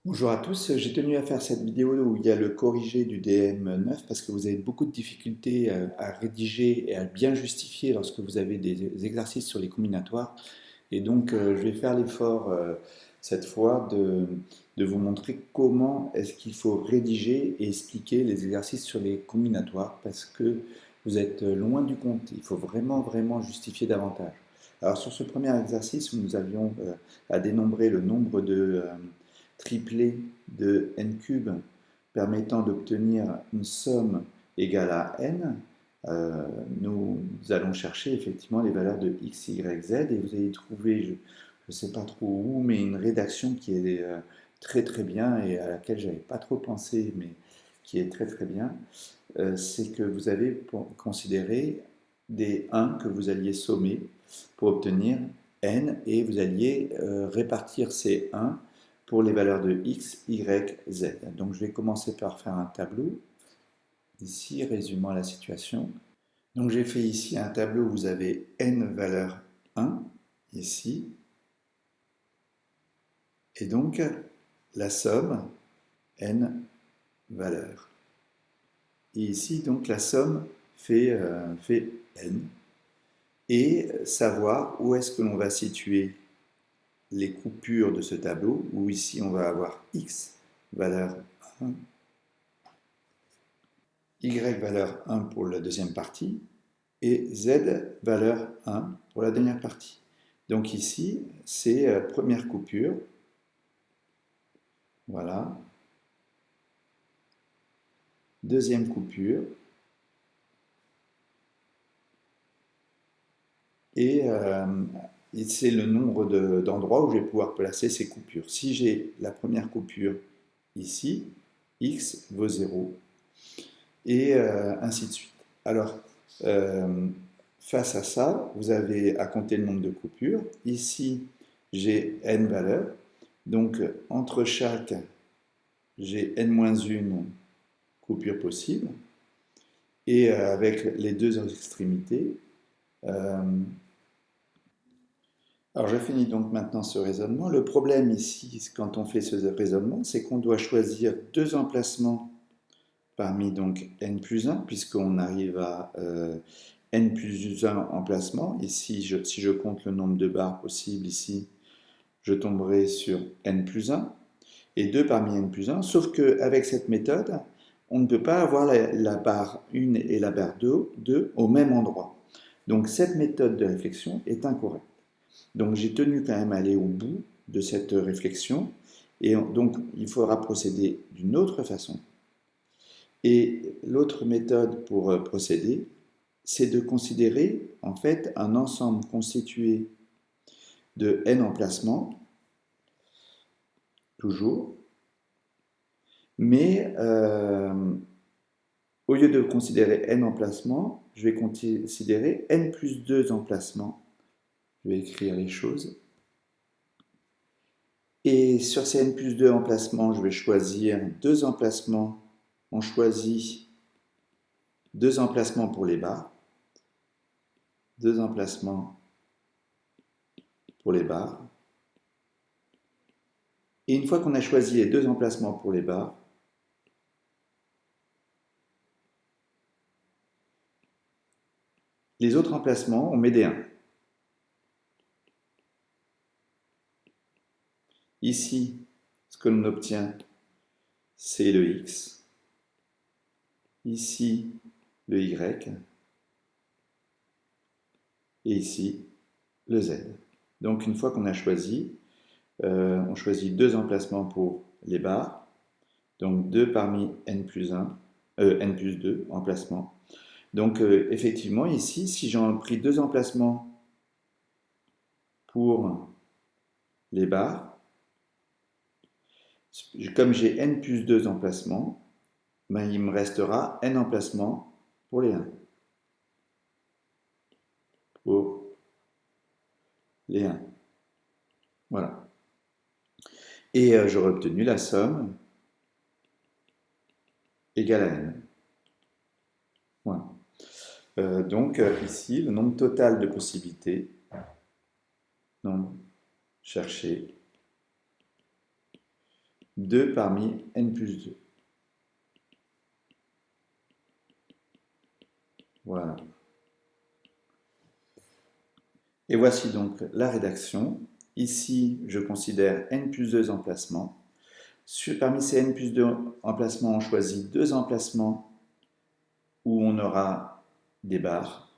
Bonjour à tous, j'ai tenu à faire cette vidéo où il y a le corrigé du DM9 parce que vous avez beaucoup de difficultés à rédiger et à bien justifier lorsque vous avez des exercices sur les combinatoires. Et donc je vais faire l'effort cette fois de vous montrer comment est-ce qu'il faut rédiger et expliquer les exercices sur les combinatoires parce que vous êtes loin du compte. Il faut vraiment justifier davantage. Alors sur ce premier exercice où nous avions à dénombrer le nombre de triplé de n cube permettant d'obtenir une somme égale à n, nous allons chercher effectivement les valeurs de x, y, z et vous allez trouver, je ne sais pas trop où, mais une rédaction qui est très bien et à laquelle j'avais pas trop pensé, mais qui est très bien. C'est que vous avez considéré des 1 que vous alliez sommer pour obtenir n et vous alliez répartir ces 1 pour les valeurs de x, y, z. Donc je vais commencer par faire un tableau, ici résumant la situation. Donc j'ai fait ici un tableau où vous avez n valeur 1, ici, et donc la somme n valeurs. Et ici donc la somme fait n, et savoir où est-ce que l'on va situer les coupures de ce tableau, où ici on va avoir x valeur 1, y valeur 1 pour la deuxième partie, et z valeur 1 pour la dernière partie. Donc ici, c'est première coupure, voilà, deuxième coupure, et c'est le nombre d'endroits où je vais pouvoir placer ces coupures. Si j'ai la première coupure ici, x vaut 0, et ainsi de suite. Alors, face à ça, vous avez à compter le nombre de coupures. Ici, j'ai n valeurs. Donc, entre chaque, j'ai n-1 coupure possible. Et avec les deux extrémités. Alors, je finis donc maintenant ce raisonnement. Le problème ici, quand on fait ce raisonnement, c'est qu'on doit choisir deux emplacements parmi donc n plus 1, puisqu'on arrive à n plus 1 emplacements. Ici, si je compte le nombre de barres possibles ici, je tomberai sur n plus 1, et 2 parmi n plus 1, sauf qu'avec cette méthode, on ne peut pas avoir la barre 1 et la barre 2 au même endroit. Donc cette méthode de réflexion est incorrecte. Donc j'ai tenu quand même à aller au bout de cette réflexion, et donc il faudra procéder d'une autre façon. Et l'autre méthode pour procéder, c'est de considérer en fait un ensemble constitué de n emplacements, toujours, mais au lieu de considérer n emplacements, je vais considérer n plus 2 emplacements. Je vais écrire les choses. Et sur ces n plus 2 emplacements, je vais choisir deux emplacements. On choisit deux emplacements pour les barres, deux emplacements pour les barres. Et une fois qu'on a choisi les deux emplacements pour les barres, les autres emplacements, on met des 1. Ici, ce que l'on obtient, c'est le x. Ici, le y. Et ici, le z. Donc une fois qu'on a choisi, on choisit deux emplacements pour les barres. Donc 2 parmi n plus 1, n plus 2 emplacements. Donc effectivement, ici, si j'en pris deux emplacements pour les barres, comme j'ai n plus 2 emplacements, ben, il me restera n emplacements pour les 1. Pour les 1. Voilà. Et j'aurais obtenu la somme égale à n. Voilà. Donc ici, le nombre total de possibilités, nombre cherché, 2 parmi n plus 2. Voilà. Et voici donc la rédaction. Ici, je considère n plus 2 emplacements. Parmi ces n plus 2 emplacements, on choisit 2 emplacements où on aura des barres.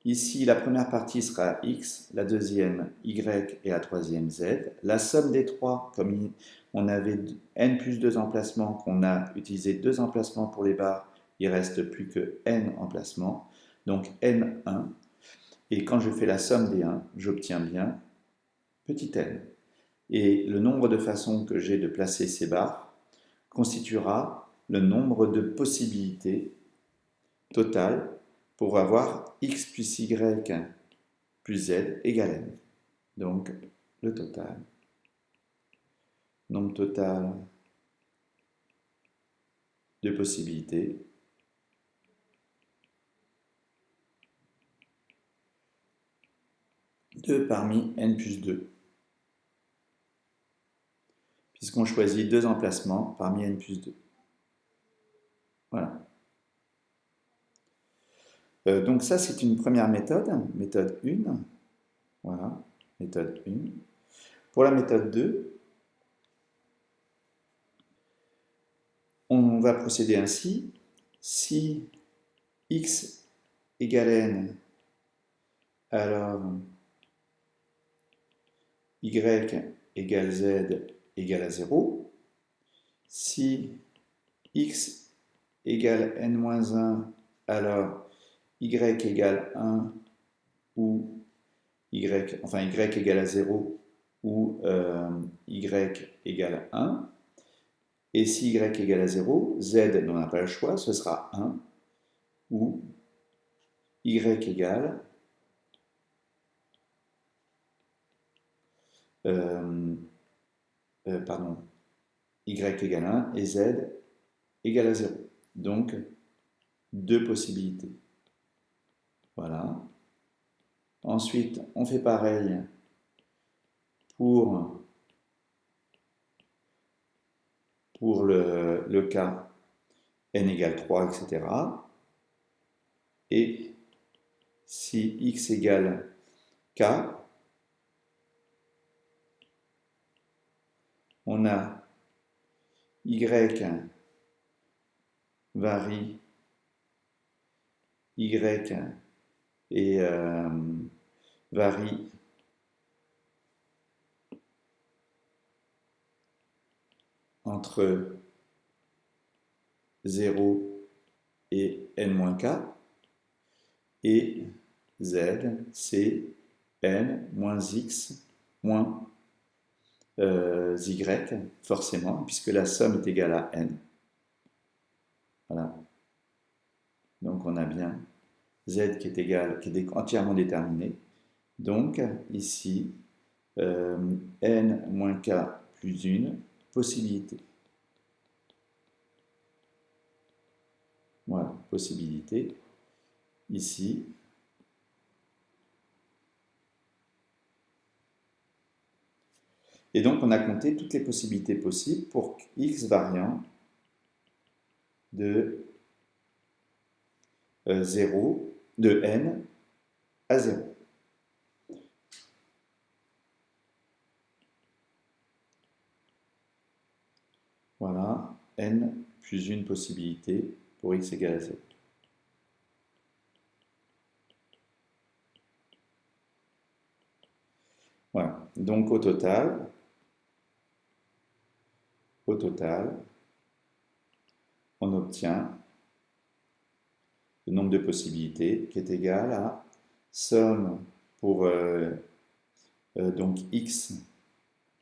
Ici, la première partie sera x, la deuxième y et la troisième z. La somme des trois, comme on avait n plus 2 emplacements, qu'on a utilisé 2 emplacements pour les barres, il ne reste plus que n emplacements, donc n1. Et quand je fais la somme des 1, j'obtiens bien petit n. Et le nombre de façons que j'ai de placer ces barres constituera le nombre de possibilités totales pour avoir x plus y plus z égale n. Donc, le total, nombre total de possibilités, deux parmi n plus 2, puisqu'on choisit 2 emplacements parmi n plus 2. Voilà. Donc ça, c'est une première méthode, méthode 1. Voilà, méthode 1. Pour la méthode 2, on va procéder ainsi. Si x égale n, alors y égale z égale à 0. Si x égale n-1, alors y égale 1 ou y égale à 0 ou y égale 1. Et si y égale à 0, z n'en a pas le choix, ce sera 1 ou y égale y égale 1 et z égale à 0. Donc, deux possibilités. Voilà. Ensuite, on fait pareil pour le cas n égale 3, etc. Et si x égale k, on a y varie y et varie entre 0 et n-k, et z, c'est n moins x moins y, forcément, puisque la somme est égale à n. Voilà. Donc on a bien z qui est égal, qui est entièrement déterminé. Donc ici, n moins k plus 1 possibilité. Voilà, possibilité. Ici, et donc on a compté toutes les possibilités possibles pour x variant de 0, de n à 0. Voilà, n plus une possibilité pour x égale à 0. Voilà, donc au total, on obtient le nombre de possibilités qui est égal à somme pour donc x,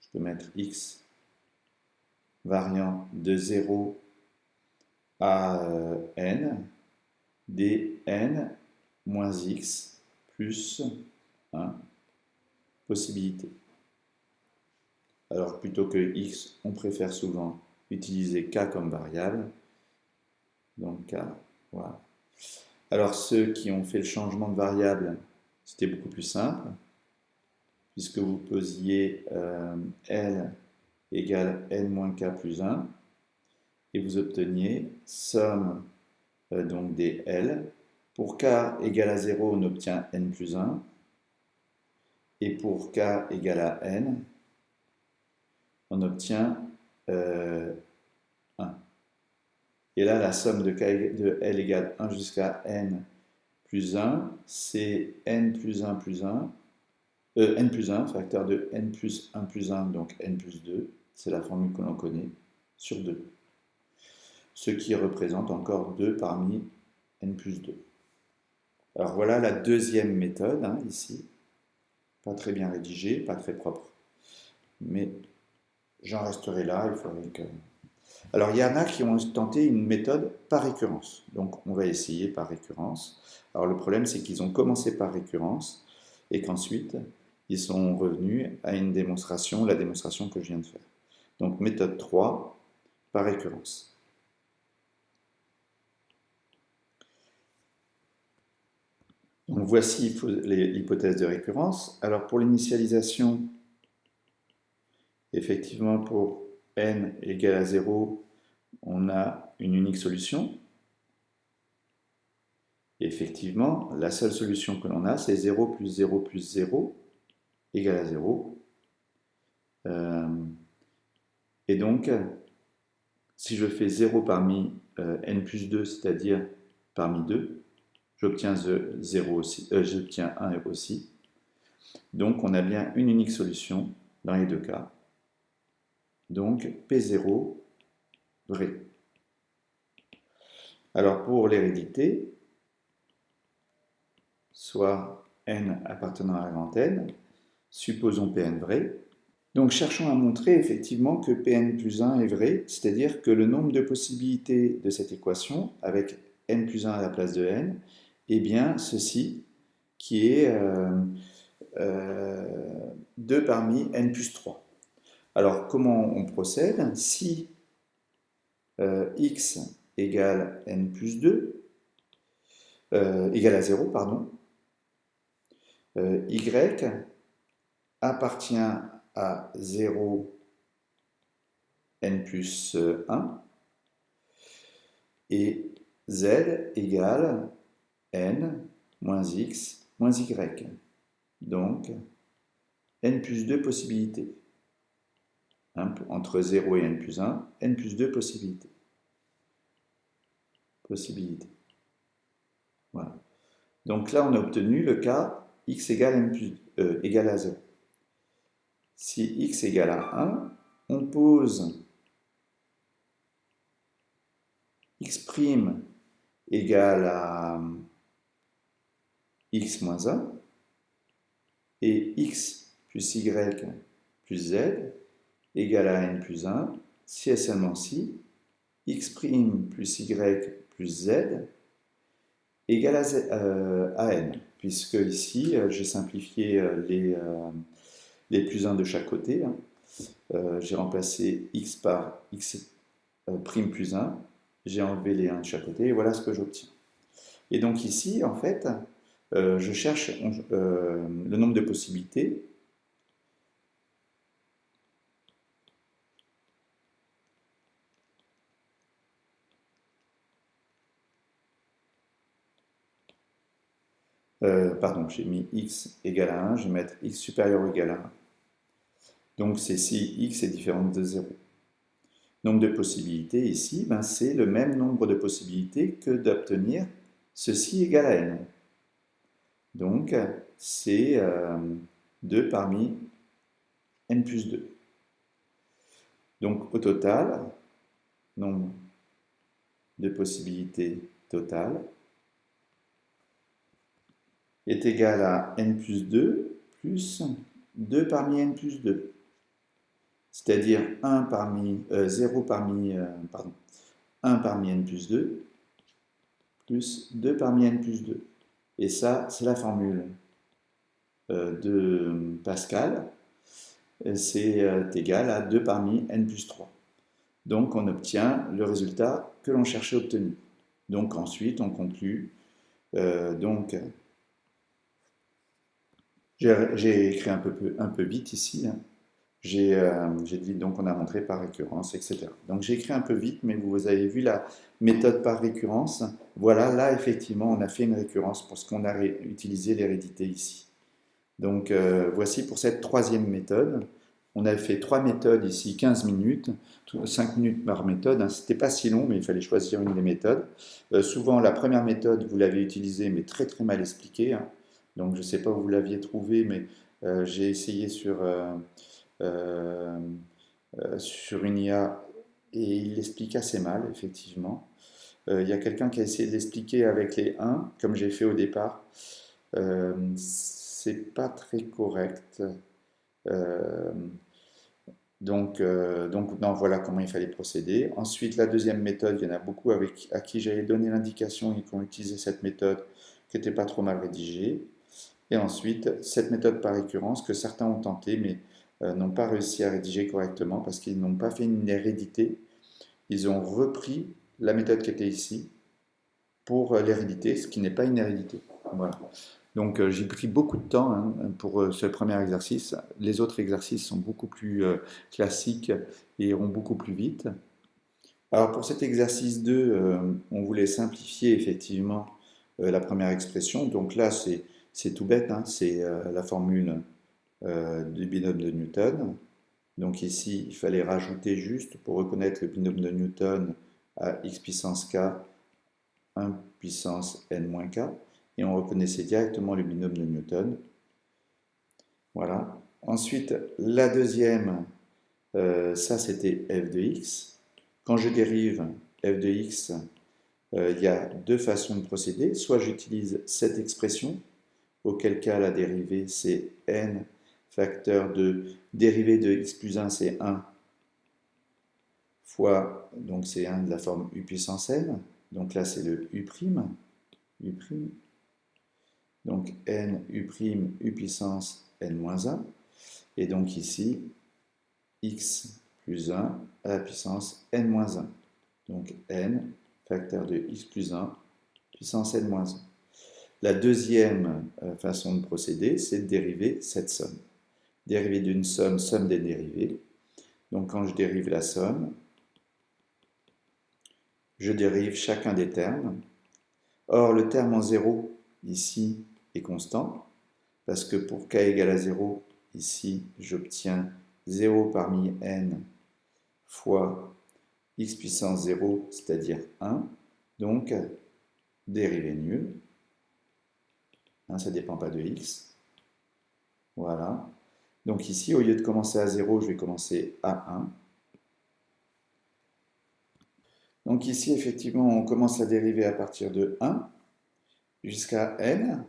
je peux mettre x variant de 0 à n, dn moins x plus 1 possibilité. Alors plutôt que x, on préfère souvent utiliser k comme variable. Donc k, voilà. Alors ceux qui ont fait le changement de variable, c'était beaucoup plus simple, puisque vous posiez L égale n moins k plus 1, et vous obteniez somme donc des L. Pour k égale à 0, on obtient n plus 1, et pour k égale à n, on obtient 1. Et là, la somme de L égale 1 jusqu'à n plus 1, c'est n plus 1 plus 1, n plus 1, facteur de n plus 1 plus 1, donc n plus 2, c'est la formule que l'on connaît, sur 2. Ce qui représente encore 2 parmi n plus 2. Alors voilà la deuxième méthode, ici. Pas très bien rédigée, pas très propre. Mais j'en resterai là, il faudrait que... Alors, il y en a qui ont tenté une méthode par récurrence. Donc, on va essayer par récurrence. Alors, le problème, c'est qu'ils ont commencé par récurrence et qu'ensuite, ils sont revenus à une démonstration, la démonstration que je viens de faire. Donc, méthode 3, par récurrence. Donc, voici l'hypothèse de récurrence. Alors, pour l'initialisation, effectivement, pour n égale à 0, on a une unique solution. Et effectivement, la seule solution que l'on a, c'est 0 plus 0 plus 0 égale à 0. Et donc, si je fais 0 parmi n plus 2, c'est-à-dire parmi 2, j'obtiens 0 aussi, j'obtiens 1 aussi. Donc, on a bien une unique solution dans les deux cas. Donc, P0, vrai. Alors, pour l'hérédité, soit n appartenant à la grande N, supposons Pn vrai. Donc cherchons à montrer effectivement que Pn plus 1 est vrai, c'est-à-dire que le nombre de possibilités de cette équation, avec n plus 1 à la place de n, est bien ceci, qui est 2 parmi n plus 3. Alors comment on procède? Si x égale n plus 2, égale à 0, pardon, y appartient à 0 n plus 1 et z égale n moins x moins y. Donc, n plus 2 possibilités. Entre 0 et n plus 1, n plus 2 possibilités. Voilà. Donc là, on a obtenu le cas x égale, égale à 0. Si x égale à 1, on pose x' égale à x moins 1 et x plus y plus z égale à n plus 1 si et seulement si x' plus y plus z égale à n, puisque ici j'ai simplifié les plus 1 de chaque côté. J'ai remplacé x par x' plus 1, j'ai enlevé les 1 de chaque côté et voilà ce que j'obtiens. Et donc ici, en fait, je cherche le nombre de possibilités. Pardon, j'ai mis x égale à 1, je vais mettre x supérieur ou égal à 1. Donc c'est si x est différent de 0. Nombre de possibilités ici, ben, c'est le même nombre de possibilités que d'obtenir ceci égal à n. Donc c'est 2 parmi n plus 2. Donc au total, nombre de possibilités totales est égal à n plus 2 plus 2 parmi n plus 2. C'est-à-dire 1 parmi 0 parmi 1 parmi n plus 2 plus 2 parmi n plus 2. Et ça, c'est la formule de Pascal. C'est égal à 2 parmi n plus 3. Donc on obtient le résultat que l'on cherchait à obtenir. Donc ensuite on conclut. Donc j'ai écrit un peu vite ici. j'ai dit, donc on a montré par récurrence, etc. Donc j'ai écrit un peu vite, mais vous avez vu la méthode par récurrence. Voilà, là effectivement, on a fait une récurrence parce qu'on a utilisé l'hérédité ici. Donc voici pour cette troisième méthode. On a fait trois méthodes ici, 15 minutes, 5 minutes par méthode. Hein. C'était pas si long, mais il fallait choisir une des méthodes. Souvent, la première méthode, vous l'avez utilisée, mais très très mal expliquée. Hein. Donc je ne sais pas où vous l'aviez trouvée, mais j'ai essayé euh, sur une IA et il l'explique assez mal, effectivement. Il y a quelqu'un qui a essayé de l'expliquer avec les 1, comme j'ai fait au départ. C'est pas très correct. Euh, donc, non, voilà comment il fallait procéder. Ensuite, la deuxième méthode, il y en a beaucoup à qui j'avais donné l'indication et qui ont utilisé cette méthode qui n'était pas trop mal rédigée. Et ensuite, cette méthode par récurrence que certains ont tenté mais n'ont pas réussi à rédiger correctement parce qu'ils n'ont pas fait une hérédité. Ils ont repris la méthode qui était ici pour l'hérédité, ce qui n'est pas une hérédité. Voilà. Donc j'ai pris beaucoup de temps hein, pour ce premier exercice. Les autres exercices sont beaucoup plus classiques et iront beaucoup plus vite. Alors pour cet exercice 2, on voulait simplifier effectivement la première expression. Donc là, c'est tout bête, hein, c'est la formule du binôme de Newton. Donc ici, il fallait rajouter juste pour reconnaître le binôme de Newton à x puissance k, 1 puissance n-k. Et on reconnaissait directement le binôme de Newton. Voilà. Ensuite, la deuxième, ça c'était f de x. Quand je dérive f de x, il y a deux façons de procéder. Soit j'utilise cette expression, auquel cas la dérivée c'est n facteur de dérivée de x plus 1 c'est 1 fois, donc c'est 1 de la forme u puissance n. Donc là c'est le u', u'. Donc n u', u puissance n-1. Et donc ici, x plus 1 à la puissance n-1. Donc n facteur de x plus 1 puissance n-1. La deuxième façon de procéder, c'est de dériver cette somme. Dérivée d'une somme, somme des dérivés. Donc quand je dérive la somme, je dérive chacun des termes. Or, le terme en 0, ici, est constant, parce que pour k égale à 0, ici, j'obtiens 0 parmi n fois x puissance 0, c'est-à-dire 1. Donc, dérivée nulle. Hein, ça ne dépend pas de x. Voilà. Donc ici, au lieu de commencer à 0, je vais commencer à 1. Donc ici, effectivement, on commence à dériver à partir de 1 jusqu'à n.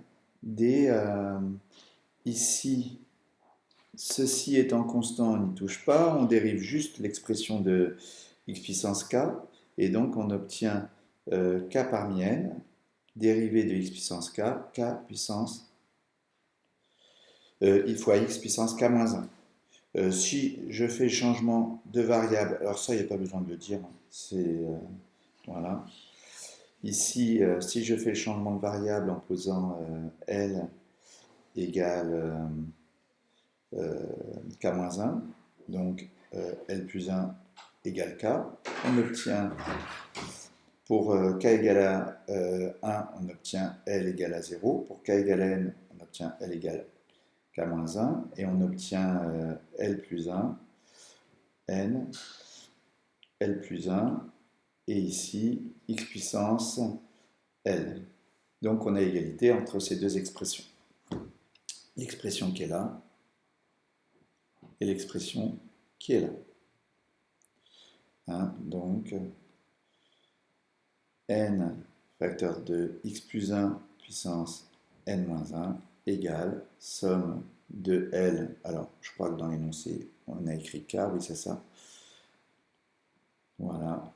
Ici, ceci étant constant, on n'y touche pas. On dérive juste l'expression de x puissance k. Et donc, on obtient k parmi n, dérivée de x puissance k, k puissance i fois x puissance k moins 1. Si je fais le changement de variable, alors ça, il n'y a pas besoin de le dire, hein, c'est voilà. Ici, si je fais le changement de variable en posant L égale k-1, donc L plus 1 égale k, on obtient, pour k égale à 1, on obtient L égale à 0, pour k égale à n, on obtient L égale k-1, et on obtient L plus 1, n, L plus 1, et ici, x puissance L. Donc on a égalité entre ces deux expressions. L'expression qui est là et l'expression qui est là. Hein, donc n facteur de x plus 1 puissance n-1 égale somme de L. Alors je crois que dans l'énoncé on a écrit k, oui c'est ça. Voilà,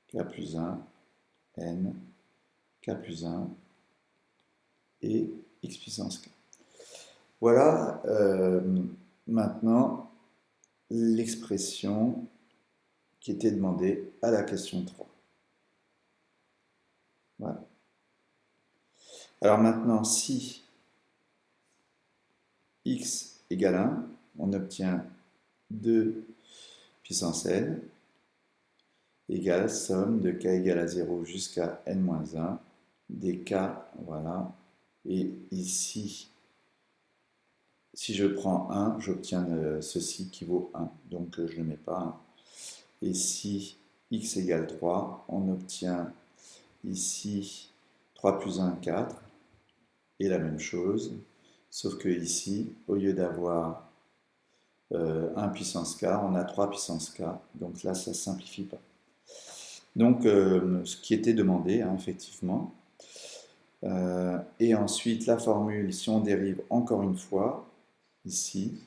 k plus 1, n, k plus 1 et x puissance k. Voilà maintenant l'expression qui était demandée à la question 3. Voilà. Alors maintenant, si x égale 1, on obtient 2 puissance n égale somme de k égale à 0 jusqu'à n-1 des k, voilà. Et ici, si je prends 1, j'obtiens ceci qui vaut 1, donc je ne mets pas 1. Et si x égale 3, on obtient ici 3 plus 1, 4, et la même chose, sauf que ici, au lieu d'avoir 1 puissance k, on a 3 puissance k, donc là ça ne simplifie pas. Donc ce qui était demandé, hein, effectivement. Et ensuite la formule, si on dérive encore une fois, ici,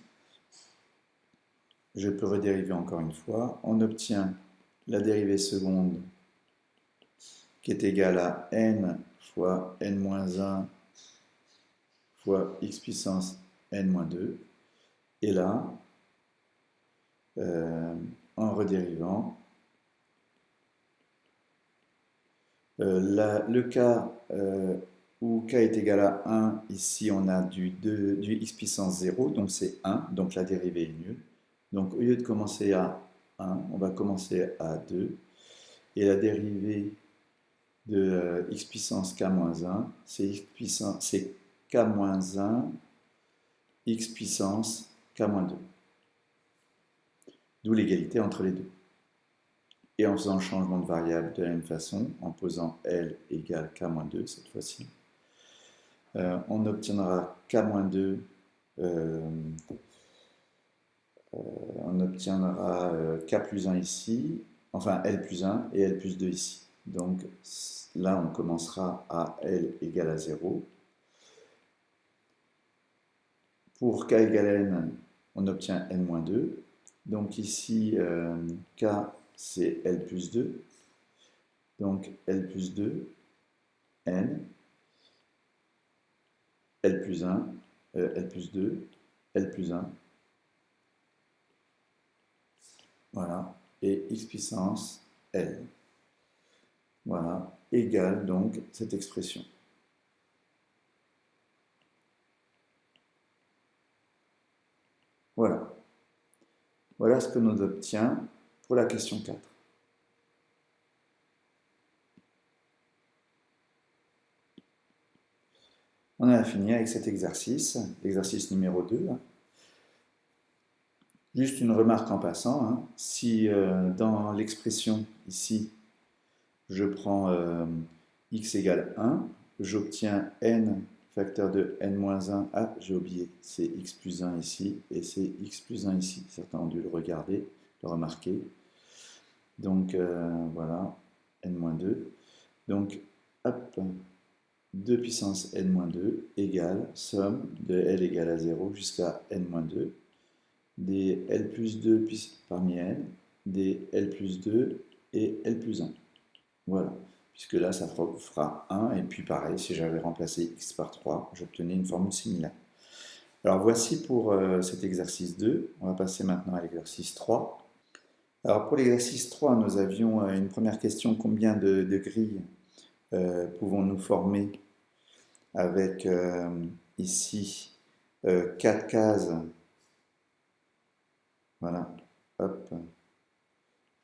je peux redériver encore une fois, on obtient la dérivée seconde qui est égale à n fois n-1 fois x puissance n-2. Et là, en redérivant, le cas où k est égal à 1, ici on a du x puissance 0, donc c'est 1, donc la dérivée est nulle. Donc au lieu de commencer à 1, on va commencer à 2, et la dérivée de x puissance k-1, c'est k-1 x puissance k-2. D'où l'égalité entre les deux. Et en faisant le changement de variable de la même façon, en posant L égale K-2 cette fois-ci, on obtiendra K-2, on obtiendra K plus 1 ici, enfin L plus 1 et L plus 2 ici. Donc là, on commencera à L égale à 0. Pour K égale N, on obtient N-2. Donc ici, K, c'est L plus 2. Donc L plus 2, N, L plus 1, L plus 2, L plus 1. Voilà. Et x puissance L. Voilà. Égale donc cette expression. Voilà. Voilà ce que nous obtient pour la question 4. On a fini avec cet exercice, l'exercice numéro 2. Juste une remarque en passant, hein. Si dans l'expression ici, je prends x égale 1, j'obtiens n facteur de n-1, ah j'ai oublié, c'est x plus 1 ici, et c'est x plus 1 ici, certains ont dû le regarder, le remarquer. Donc voilà, n-2, donc hop, 2 puissance n-2 égale somme de L égale à 0 jusqu'à n-2 des L plus 2 parmi n, des L plus 2 et L plus 1. Voilà, puisque là ça fera 1, et puis pareil, si j'avais remplacé x par 3, j'obtenais une formule similaire. Alors voici pour cet exercice 2, on va passer maintenant à l'exercice 3. Alors pour l'exercice 3, nous avions une première question, combien de grilles pouvons-nous former avec ici 4 cases, voilà, hop,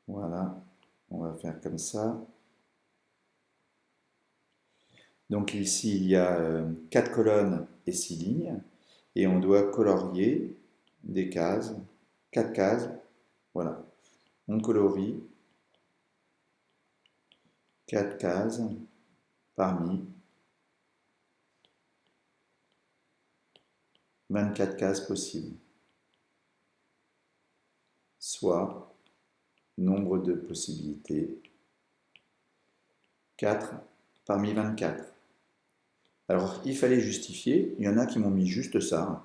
voilà, on va faire comme ça. Donc ici il y a 4 colonnes et 6 lignes, et on doit colorier des cases, 4 cases, voilà, on colorie 4 cases parmi 24 cases possibles, soit nombre de possibilités 4 parmi 24. Alors il fallait justifier, il y en a qui m'ont mis juste ça,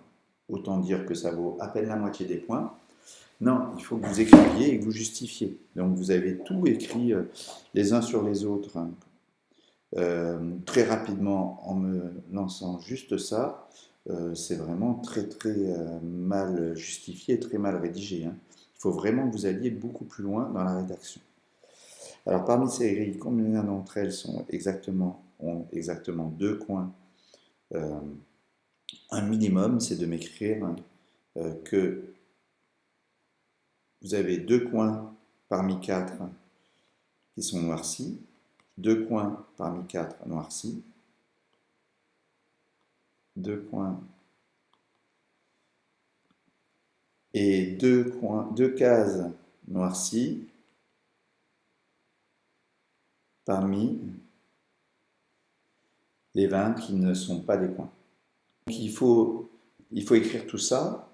autant dire que ça vaut à peine la moitié des points. Non, il faut que vous écriviez et que vous justifiez. Donc vous avez tout écrit les uns sur les autres, hein, très rapidement en me lançant juste ça. C'est vraiment très mal justifié, très mal rédigé, hein. Il faut vraiment que vous alliez beaucoup plus loin dans la rédaction. Alors parmi ces grilles, combien d'entre elles ont exactement 2 coins? Un minimum, c'est de m'écrire que vous avez 2 coins parmi 4 qui sont noircis, 2 coins parmi 4 noircis, 2 coins et 2 cases noircies parmi les 20 qui ne sont pas des coins. Donc il faut écrire tout ça.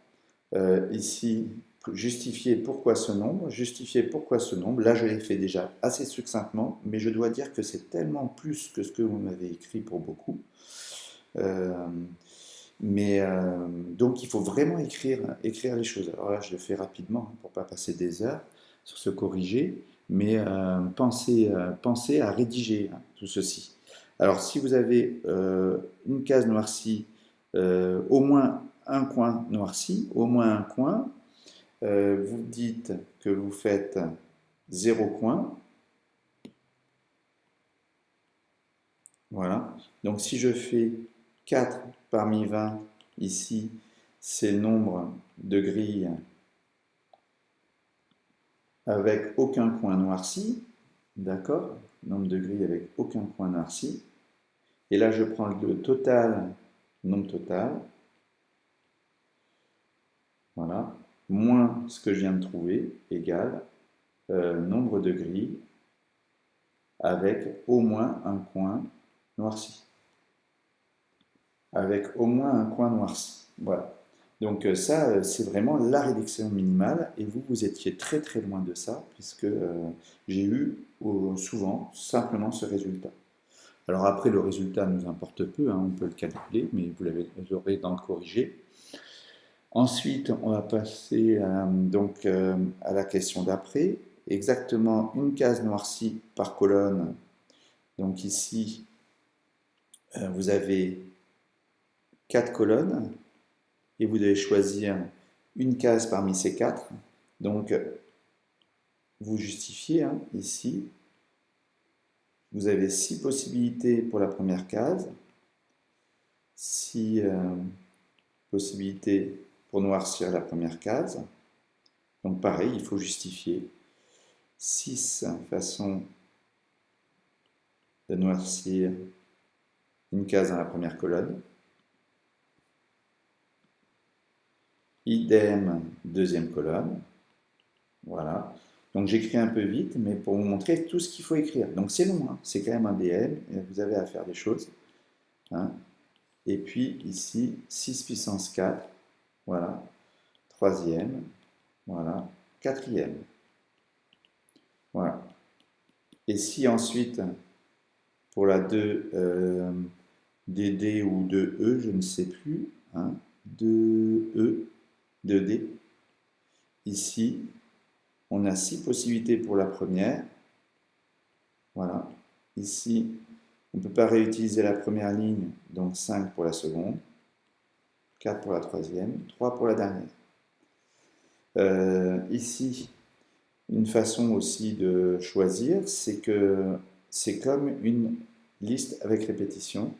Ici, justifier pourquoi ce nombre, justifier pourquoi ce nombre. Là, je l'ai fait déjà assez succinctement, mais je dois dire que c'est tellement plus que ce que vous m'avez écrit pour beaucoup. Donc, il faut vraiment écrire les choses. Alors là, je le fais rapidement pour ne pas passer des heures sur ce corriger, mais pensez à rédiger tout ceci. Alors, si vous avez une case noircie, au moins un coin noirci, au moins un coin, vous dites que vous faites 0 coin. Voilà. Donc, si je fais 4 parmi 20, ici, c'est le nombre de grilles avec aucun coin noirci. D'accord? Nombre de grilles avec aucun coin noirci. Et là, je prends le total, nombre total. Voilà. Moins ce que je viens de trouver, égale nombre de grilles avec au moins un coin noirci. Avec au moins un coin noirci. Voilà. Donc ça, c'est vraiment la réduction minimale, et vous étiez très très loin de ça, puisque j'ai eu souvent simplement ce résultat. Alors après, le résultat nous importe peu, hein, on peut le calculer, mais vous l'aurez dans le corrigé. Ensuite, on va passer à la question d'après. Exactement une case noircie par colonne. Donc ici, vous avez 4 colonnes, et vous devez choisir une case parmi ces 4. Donc, vous justifiez, hein, ici, vous avez 6 possibilités pour la première case, 6 possibilités pour noircir la première case. Donc pareil, il faut justifier 6 façons de noircir une case dans la première colonne. Idem, deuxième colonne. Voilà. Donc j'écris un peu vite, mais pour vous montrer tout ce qu'il faut écrire. Donc c'est long, hein, c'est quand même un DM, et vous avez à faire des choses. Hein. Et puis ici, 6 puissance 4, voilà. Troisième, voilà. Quatrième. Voilà. Et si ensuite, pour la 2 DD ou 2E, je ne sais plus, hein, 2E, 2D, ici, on a 6 possibilités pour la première. Voilà. Ici, on ne peut pas réutiliser la première ligne, donc 5 pour la seconde, 4 pour la troisième, 3 pour la dernière. Ici, une façon aussi de choisir, c'est que c'est comme une liste avec répétition.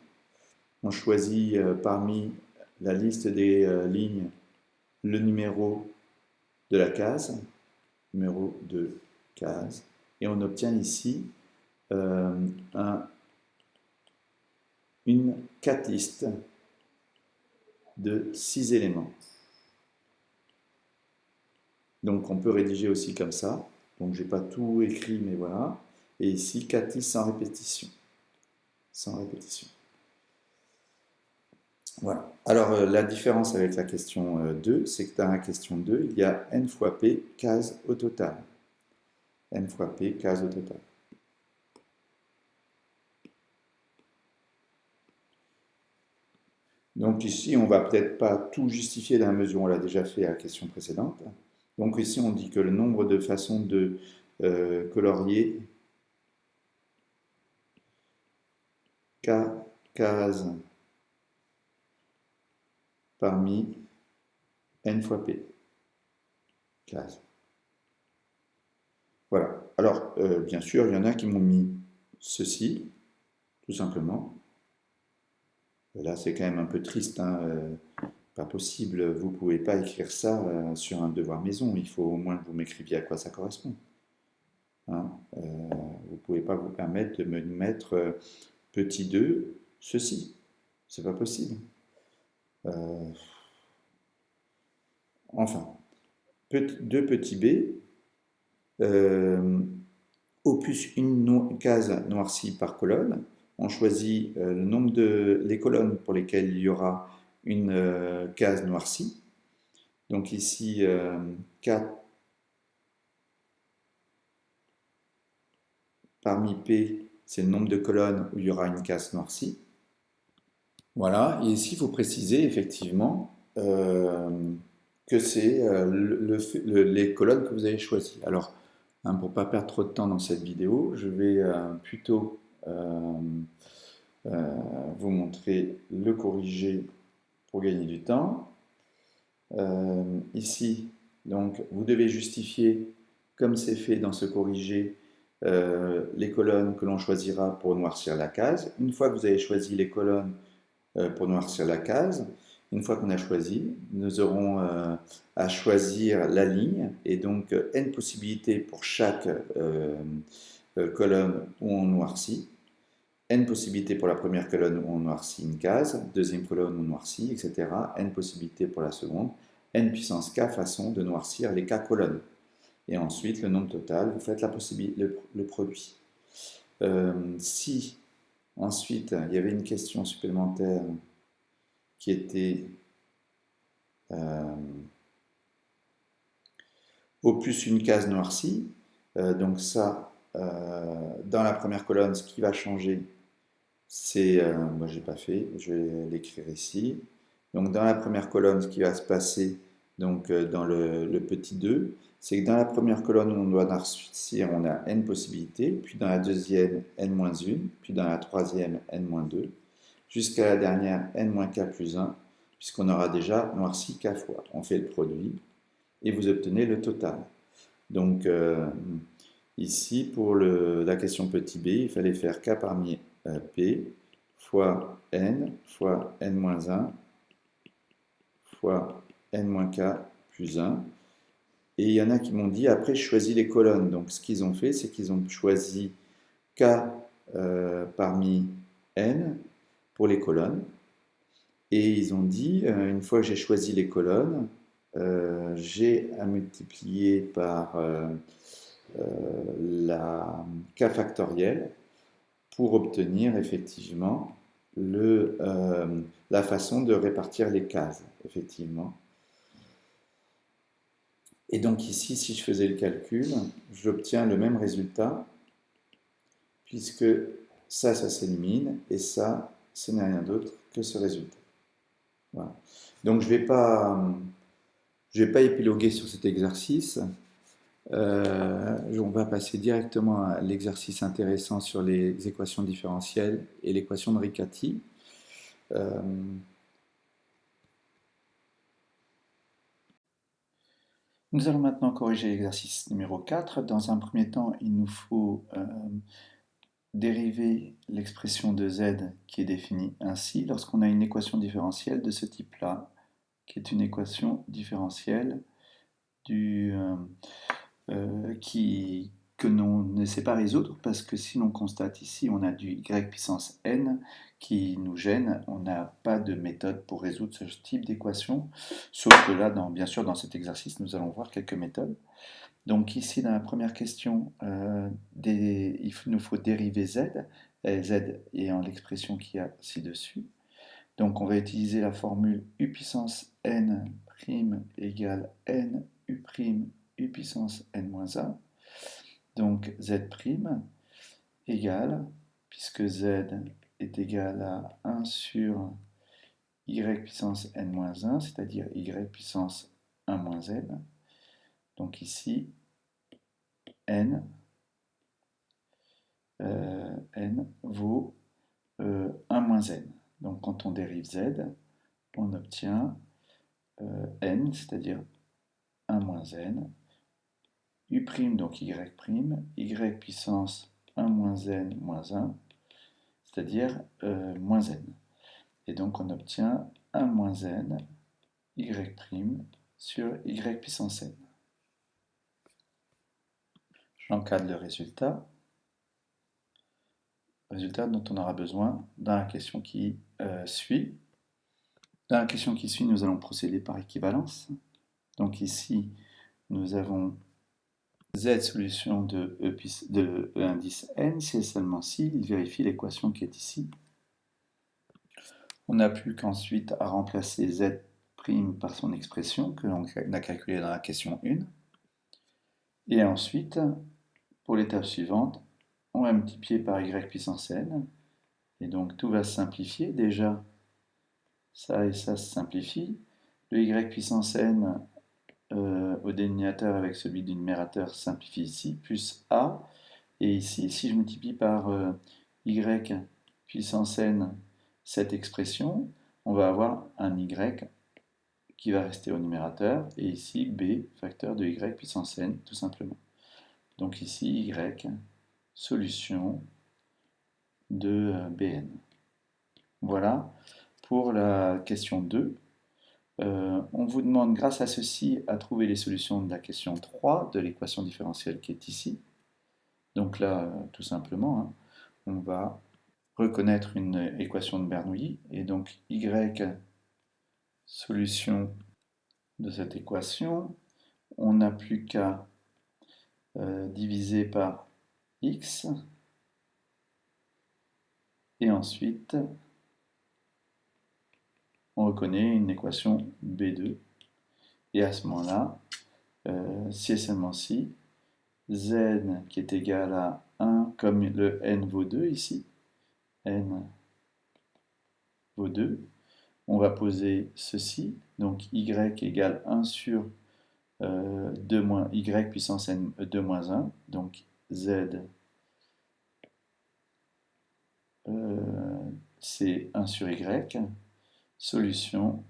On choisit parmi la liste des lignes le numéro de la case, numéro de case, et on obtient ici une 4 liste de 6 éléments. Donc on peut rédiger aussi comme ça. Donc j'ai pas tout écrit, mais voilà. Et ici, 4 listes sans répétition. Sans répétition. Voilà. Alors la différence avec la question 2, c'est que dans la question 2, il y a n fois p cases au total. N fois p cases au total. Donc ici, on ne va peut-être pas tout justifier dans la mesure où on l'a déjà fait à la question précédente. Donc ici, on dit que le nombre de façons de colorier cases parmi n fois p. Cases. Voilà. Alors, bien sûr, il y en a qui m'ont mis ceci, tout simplement. Et là, c'est quand même un peu triste, hein, Pas possible, vous ne pouvez pas écrire ça sur un devoir maison, il faut au moins que vous m'écriviez à quoi ça correspond. Hein. Vous ne pouvez pas vous permettre de me mettre petit 2, ceci. C'est pas possible. Euh, enfin, 2 petit b, opus une case noircie par colonne. On choisit le nombre de les colonnes pour lesquelles il y aura une case noircie. Donc ici, 4 parmi P, c'est le nombre de colonnes où il y aura une case noircie. Voilà, et ici, il faut préciser effectivement que c'est les colonnes que vous avez choisies. Alors, hein, pour ne pas perdre trop de temps dans cette vidéo, je vais plutôt vous montrer le corrigé pour gagner du temps. Ici, donc, vous devez justifier, comme c'est fait dans ce corrigé, les colonnes que l'on choisira pour noircir la case. Une fois que vous avez choisi les colonnes pour noircir la case, une fois qu'on a choisi, nous aurons à choisir la ligne et donc n possibilités pour chaque colonne où on noircit. N possibilités pour la première colonne où on noircit une case, deuxième colonne où on noircit, etc. N possibilités pour la seconde, n puissance k façons de noircir les k colonnes. Et ensuite, le nombre total, vous faites le produit. Si ensuite il y avait une question supplémentaire qui était opus une case noircie, donc ça, dans la première colonne, ce qui va changer, c'est, moi j'ai pas fait, je vais l'écrire ici. Donc dans la première colonne, ce qui va se passer, donc dans le petit 2, c'est que dans la première colonne où on doit noircir, on a n possibilités, puis dans la deuxième, n-1, puis dans la troisième, n-2, jusqu'à la dernière, n-k plus 1, puisqu'on aura déjà noirci k fois. On fait le produit et vous obtenez le total. Donc ici, pour la question petit b, il fallait faire k parmi p fois n fois n-1 fois n-k plus 1. Et il y en a qui m'ont dit, après, je choisis les colonnes. Donc ce qu'ils ont fait, c'est qu'ils ont choisi k parmi n pour les colonnes. Et ils ont dit, une fois que j'ai choisi les colonnes, j'ai à multiplier par la k factorielle pour obtenir effectivement la façon de répartir les cases, effectivement. Et donc ici, si je faisais le calcul, j'obtiens le même résultat, puisque ça s'élimine, et ça, ce n'est rien d'autre que ce résultat. Voilà. Donc je vais pas épiloguer sur cet exercice. On va passer directement à l'exercice intéressant sur les équations différentielles et l'équation de Riccati. Nous allons maintenant corriger l'exercice numéro 4. Dans un premier temps, il nous faut dériver l'expression de z qui est définie ainsi lorsqu'on a une équation différentielle de ce type-là, qui est une équation différentielle que l'on ne sait pas résoudre parce que si l'on constate ici, on a du y puissance n qui nous gêne. On n'a pas de méthode pour résoudre ce type d'équation, sauf que là, bien sûr, dans cet exercice, nous allons voir quelques méthodes. Donc ici, dans la première question, il nous faut dériver z, z ayant l'expression qu'il y a ci-dessus. Donc on va utiliser la formule u puissance n' égale n u' u puissance n-1. Donc z' égale, puisque z est égal à 1 sur y puissance n-1, c'est-à-dire y puissance 1 moins n. Donc ici, n vaut 1 moins n. Donc quand on dérive z, on obtient n, c'est-à-dire 1 moins n, u', donc y', y puissance 1 moins n moins 1, c'est-à-dire moins n. Et donc on obtient 1 moins n y' sur y puissance n. J'encadre le résultat dont on aura besoin dans la question qui suit. Dans la question qui suit, nous allons procéder par équivalence. Donc ici, nous avons z solution de E indice n, si et seulement si il vérifie l'équation qui est ici. On n'a plus qu'ensuite à remplacer z' par son expression que l'on a calculée dans la question 1. Et ensuite, pour l'étape suivante, on va multiplier par y puissance n. Et donc tout va se simplifier. Déjà, ça et ça se simplifie. Le y puissance n au dénominateur avec celui du numérateur simplifie ici, plus a. Et ici, si je multiplie par y puissance n cette expression, on va avoir un y qui va rester au numérateur, et ici b, facteur de y puissance n, tout simplement. Donc ici, y, solution de bn. Voilà pour la question 2. On vous demande, grâce à ceci, à trouver les solutions de la question 3 de l'équation différentielle qui est ici. Donc là, tout simplement, hein, on va reconnaître une équation de Bernoulli, et donc y, solution de cette équation, on n'a plus qu'à diviser par x, et ensuite on reconnaît une équation B2, et à ce moment-là, si et seulement si, z qui est égal à 1, comme le n vaut 2 ici, n vaut 2, on va poser ceci, donc y égale 1 sur 2 moins y puissance n 2 moins 1, donc z c'est 1 sur y, solution,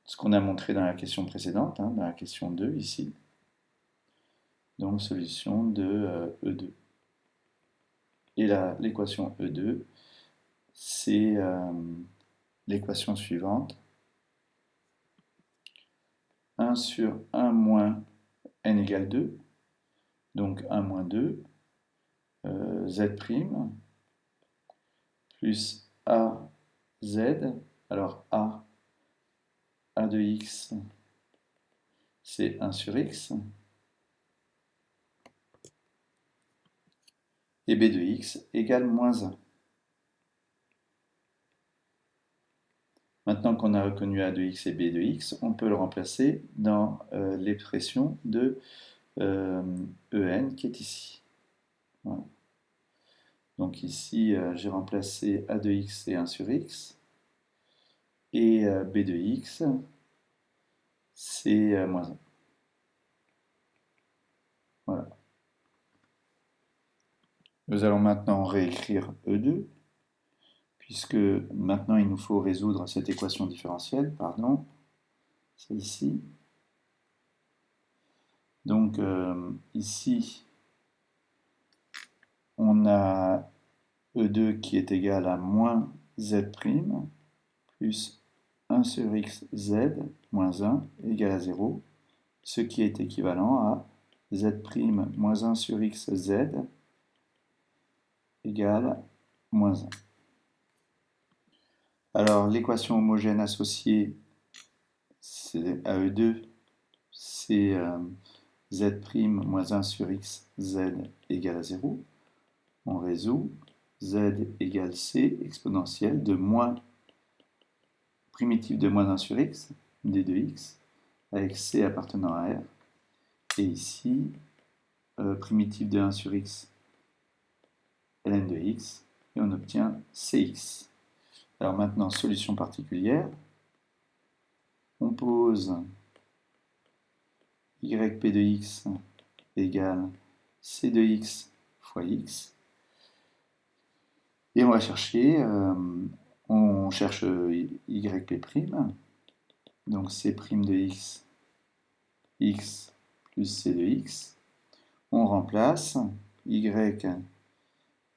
ce qu'on a montré dans la question précédente, hein, dans la question 2 ici, donc solution de E2. Et l'équation E2, c'est l'équation suivante, 1 sur 1 moins n égale 2, donc 1 moins 2, z' plus a z, alors a de x, c'est 1 sur x, et b de x égale moins 1. Maintenant qu'on a reconnu a de x et b de x, on peut le remplacer dans l'expression de en qui est ici. Voilà. Donc ici, j'ai remplacé a de x et 1 sur x, et b de x, c'est moins 1. Voilà. Nous allons maintenant réécrire E2, puisque maintenant il nous faut résoudre cette équation différentielle, pardon, c'est ici. Donc ici, on a E2 qui est égal à moins z' plus 1 sur x z moins 1 égale à 0, ce qui est équivalent à z' moins 1 sur x z égale moins 1. Alors l'équation homogène associée à E2, c'est z' moins 1 sur x z égale à 0. On résout, z égale c exponentielle de moins primitive de moins 1 sur x, d de x, avec c appartenant à r. Et ici, primitive de 1 sur x, ln de x, et on obtient cx. Alors maintenant, solution particulière. On pose yp de x égale c de x fois x. Et on va chercher, on cherche yp', donc c' de x, x plus c de x. On remplace y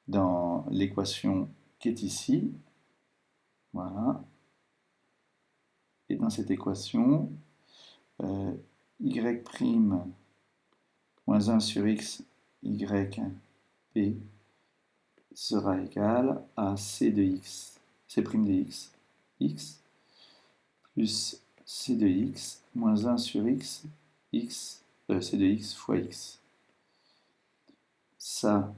dans l'équation qui est ici. Voilà. Et dans cette équation, y' moins 1 sur x, y p sera égal à c de x, c' de x, x, plus c de x, moins 1 sur x, x, c de x fois x. Ça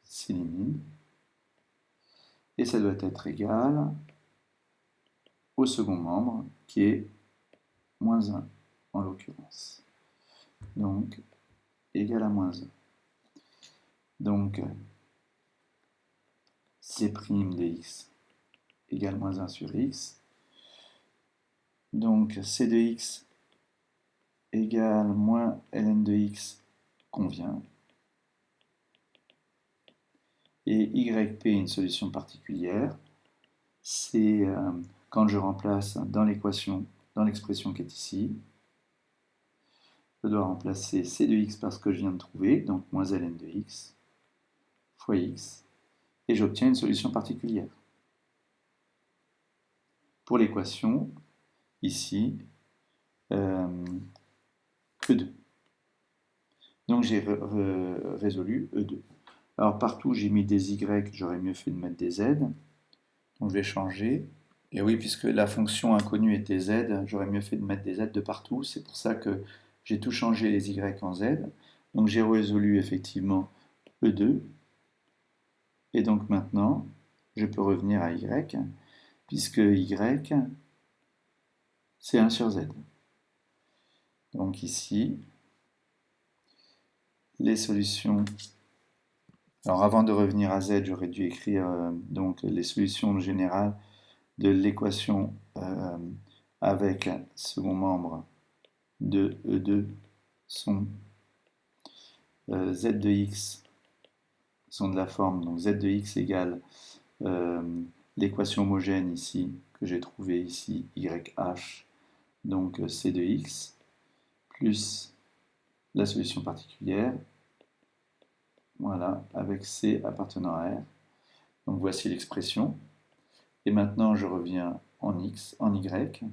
s'élimine. Et ça doit être égal au second membre, qui est moins 1, en l'occurrence. Donc, égal à moins 1. Donc, c' de x égale moins 1 sur x. Donc, c de x égale moins ln de x convient. Et yp, une solution particulière, c'est quand je remplace dans l'équation, dans l'expression qui est ici, je dois remplacer c de x par ce que je viens de trouver, donc moins ln de x, fois x, et j'obtiens une solution particulière. Pour l'équation, ici, E2. Donc j'ai résolu E2. Alors partout j'ai mis des Y, j'aurais mieux fait de mettre des Z. Donc je vais changer. Et oui, puisque la fonction inconnue était Z, j'aurais mieux fait de mettre des Z de partout. C'est pour ça que j'ai tout changé les Y en Z. Donc j'ai résolu effectivement E2. Et donc maintenant, je peux revenir à Y, puisque Y, c'est 1 sur Z. Donc ici, les solutions. Alors avant de revenir à Z, j'aurais dû écrire donc les solutions générales de l'équation avec second membre de E2 sont Z de x sont de la forme, donc Z de x égale l'équation homogène ici, que j'ai trouvée ici, YH, donc C de x, plus la solution particulière, voilà, avec C appartenant à R. Donc voici l'expression. Et maintenant, je reviens en X, en Y.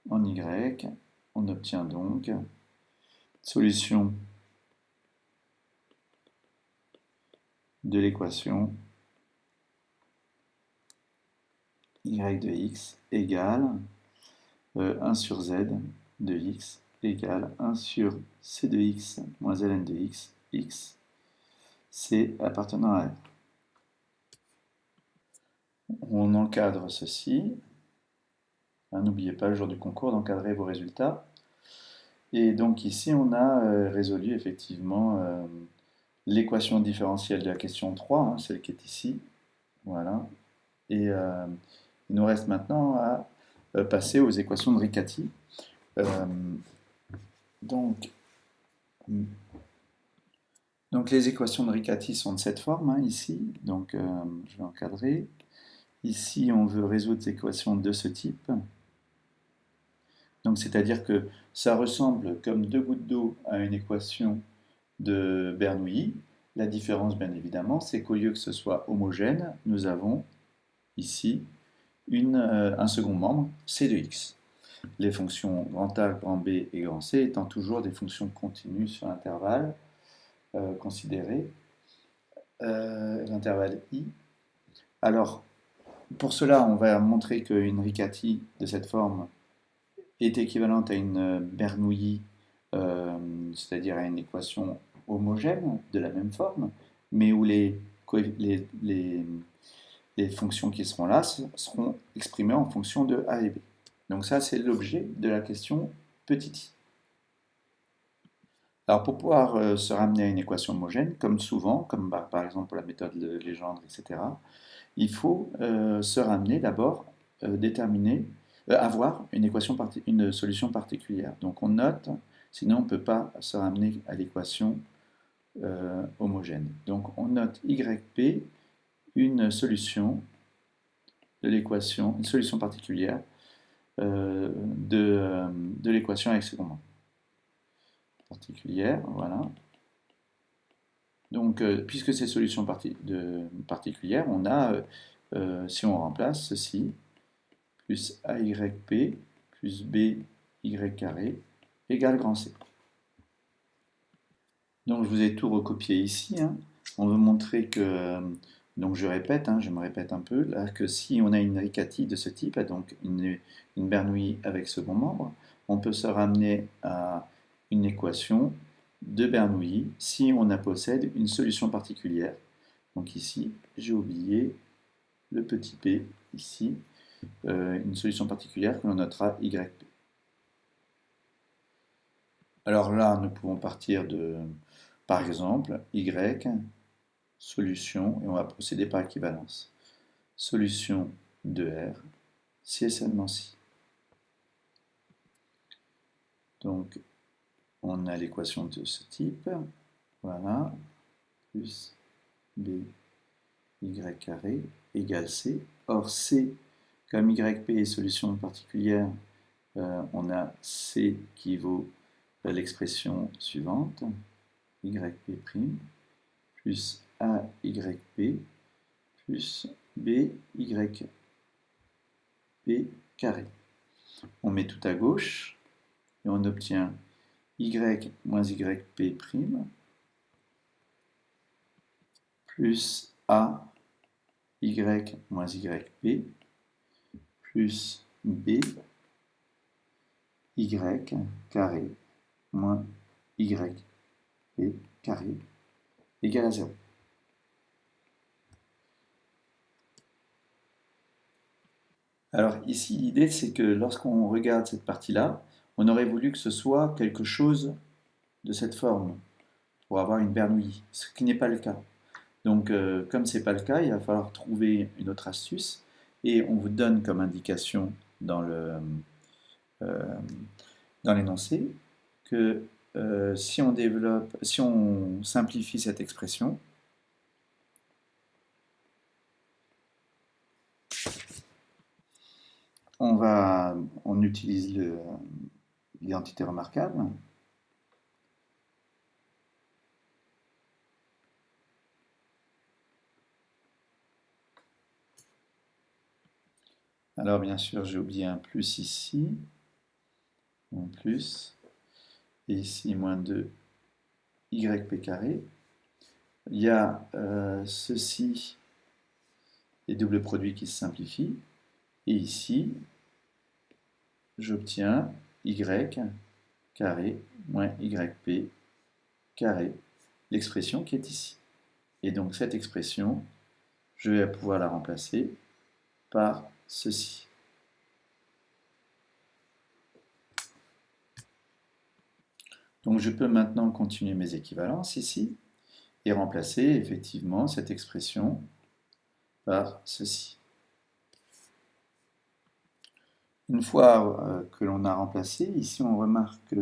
En Y, on obtient donc solution de l'équation y de x égale 1 sur z de x égale 1 sur c de x moins ln de x, x, c appartenant à R. On encadre ceci. N'oubliez pas le jour du concours d'encadrer vos résultats. Et donc ici, on a résolu effectivement l'équation différentielle de la question 3, hein, celle qui est ici. Voilà. Et il nous reste maintenant à passer aux équations de Riccati. Donc les équations de Riccati sont de cette forme, hein, ici. Donc je vais encadrer. Ici, on veut résoudre des équations de ce type. Donc c'est-à-dire que ça ressemble comme deux gouttes d'eau à une équation de Bernoulli. La différence, bien évidemment, c'est qu'au lieu que ce soit homogène, nous avons ici un second membre, c de x. Les fonctions grand A, grand B et grand C étant toujours des fonctions continues sur l'intervalle considéré, l'intervalle I. Alors, pour cela, on va montrer qu'une Riccati de cette forme est équivalente à une Bernoulli, c'est-à-dire à une équation homogène de la même forme, mais où les fonctions qui seront là seront exprimées en fonction de A et B. Donc ça, c'est l'objet de la question petit i. Alors pour pouvoir se ramener à une équation homogène, comme souvent, comme par exemple pour la méthode de Legendre, etc., il faut se ramener d'abord, avoir une solution particulière. Donc on note, sinon on ne peut pas se ramener à l'équation homogène. Donc on note YP, une solution de l'équation, une solution particulière de l'équation avec second membre. Particulière, voilà. Donc, puisque c'est solution particulière, on a, si on remplace ceci, plus AYP plus BY carré égale grand C. Donc je vous ai tout recopié ici, hein. On veut montrer que, donc je répète, hein, je me répète un peu, là, que si on a une Riccati de ce type, donc une Bernoulli avec second membre, on peut se ramener à une équation de Bernoulli si on possède une solution particulière. Donc ici, j'ai oublié le petit p, ici, une solution particulière que l'on notera YP. Alors là, nous pouvons partir de, par exemple, Y, solution, et on va procéder par équivalence. Solution de R, si et seulement si. Donc, on a l'équation de ce type, voilà, plus B, Y carré, égale C. Or, C, comme YP est solution particulière, on a C qui vaut l'expression suivante, YP' plus AYP plus BYP carré. On met tout à gauche et on obtient Y moins YP' plus A Y moins YP plus B Y carré moins YP carré égale à 0. Alors ici, l'idée, c'est que lorsqu'on regarde cette partie-là, on aurait voulu que ce soit quelque chose de cette forme, pour avoir une Bernoulli, ce qui n'est pas le cas. Donc, comme ce n'est pas le cas, il va falloir trouver une autre astuce, et on vous donne comme indication dans l'énoncé que si on simplifie cette expression, on utilise l'identité remarquable. Alors bien sûr, j'ai oublié un plus ici, un plus, et ici moins 2 YP carré. Il y a ceci, les doubles produits qui se simplifient, et ici, j'obtiens Y carré moins YP carré, l'expression qui est ici. Et donc cette expression, je vais pouvoir la remplacer par ceci. Donc je peux maintenant continuer mes équivalences ici et remplacer effectivement cette expression par ceci. Une fois que l'on a remplacé, ici on remarque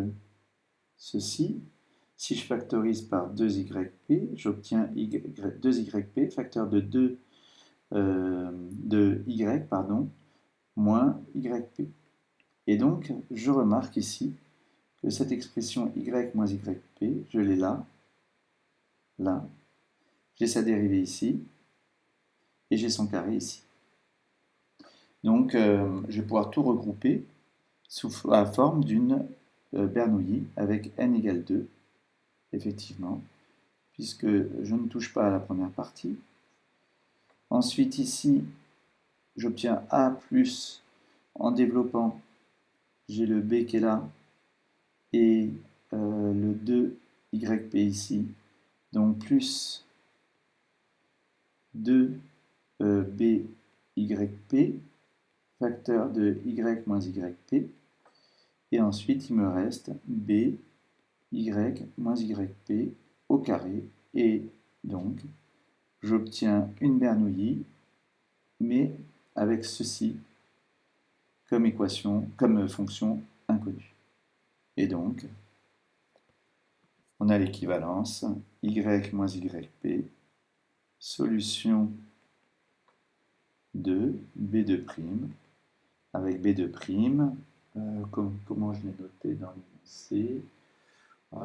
ceci. Si je factorise par 2yp, j'obtiens 2yp, facteur de 2 de y, moins yp. Et donc, je remarque ici que cette expression y moins yp, je l'ai là, là, j'ai sa dérivée ici, et j'ai son carré ici. Donc, je vais pouvoir tout regrouper sous la forme d'une Bernoulli avec n égale 2, effectivement, puisque je ne touche pas à la première partie. Ensuite, ici, j'obtiens A plus, en développant, j'ai le B qui est là, et le 2YP ici, donc plus 2BYP, facteur de Y moins YP, et ensuite il me reste BY moins YP au carré, et donc j'obtiens une Bernoulli, mais avec ceci comme équation, comme fonction inconnue. Et donc, on a l'équivalence y moins yp, solution de B2', avec B2', comment je l'ai noté dans l'énoncé,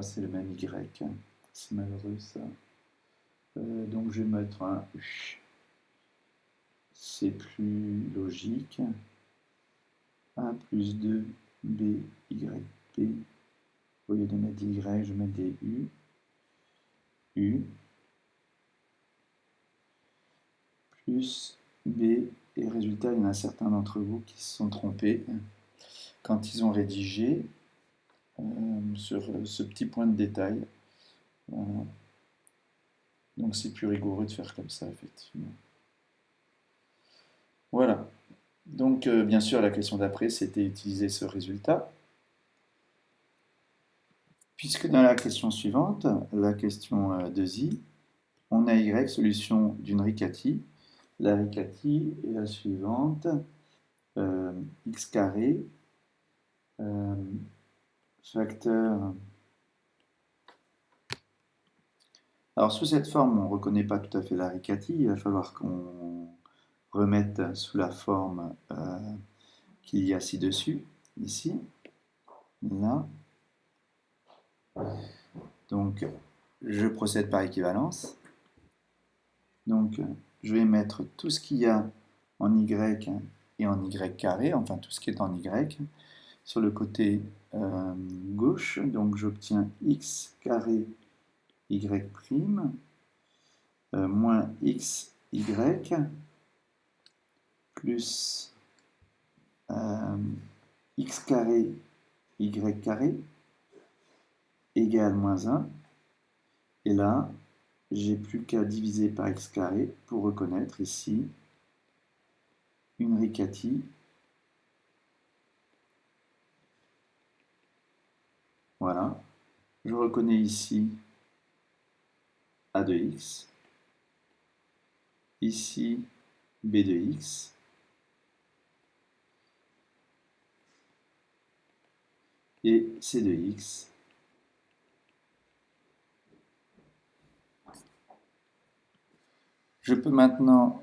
c'est le même y, c'est malheureux ça. Donc je vais mettre un U, c'est plus logique. A plus 2 B, Y, P. Au lieu de mettre des Y, je vais mettre des U. U. Plus B. Et résultat, il y en a certains d'entre vous qui se sont trompés quand ils ont rédigé sur ce petit point de détail. Voilà. Donc c'est plus rigoureux de faire comme ça, effectivement. Voilà. Donc bien sûr, la question d'après, c'était utiliser ce résultat. Puisque dans la question suivante, la question 2i, on a y, solution d'une Riccati. La Riccati est la suivante, x carré, facteur... Alors sous cette forme, on ne reconnaît pas tout à fait la Riccati, il va falloir qu'on remette sous la forme qu'il y a ci-dessus, ici, là. Donc je procède par équivalence. Donc je vais mettre tout ce qu'il y a en y et en y carré, enfin tout ce qui est en y, sur le côté gauche. Donc j'obtiens x carré y prime moins xy plus x carré y carré égale moins 1. Et là, j'ai plus qu'à diviser par x carré pour reconnaître ici une Riccati. Voilà. Je reconnais ici a de x, ici b de x, et c de x. Je peux maintenant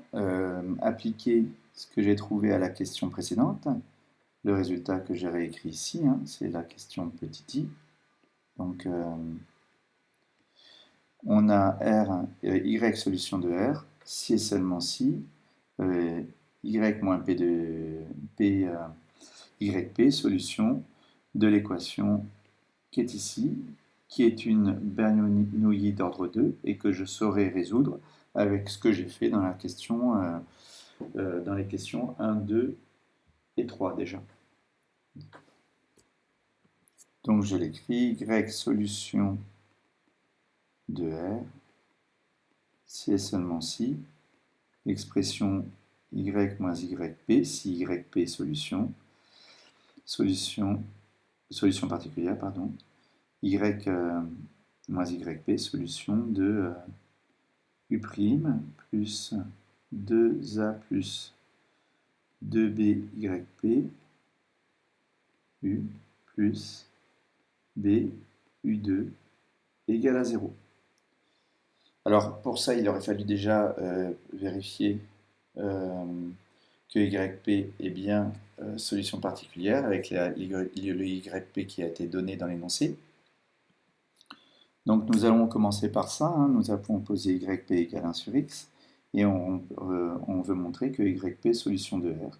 appliquer ce que j'ai trouvé à la question précédente. Le résultat que j'ai réécrit ici, hein, c'est la question petit i. Donc, on a R, Y solution de R, si et seulement si, Y moins P de P, YP, solution de l'équation qui est ici, qui est une Bernoulli d'ordre 2 et que je saurai résoudre avec ce que j'ai fait dans la question, dans les questions 1, 2 et 3 déjà. Donc je l'écris, Y solution de R, si et seulement si, expression Y moins YP, si YP solution, solution particulière, pardon, Y moins YP, solution de U' plus 2A plus 2BYP, U plus B, U2 égale à 0. Alors pour ça, il aurait fallu déjà vérifier que YP est bien solution particulière avec le YP qui a été donné dans l'énoncé. Donc nous allons commencer par ça, hein. Nous avons posé YP égale 1 sur X et on veut montrer que YP est solution de R.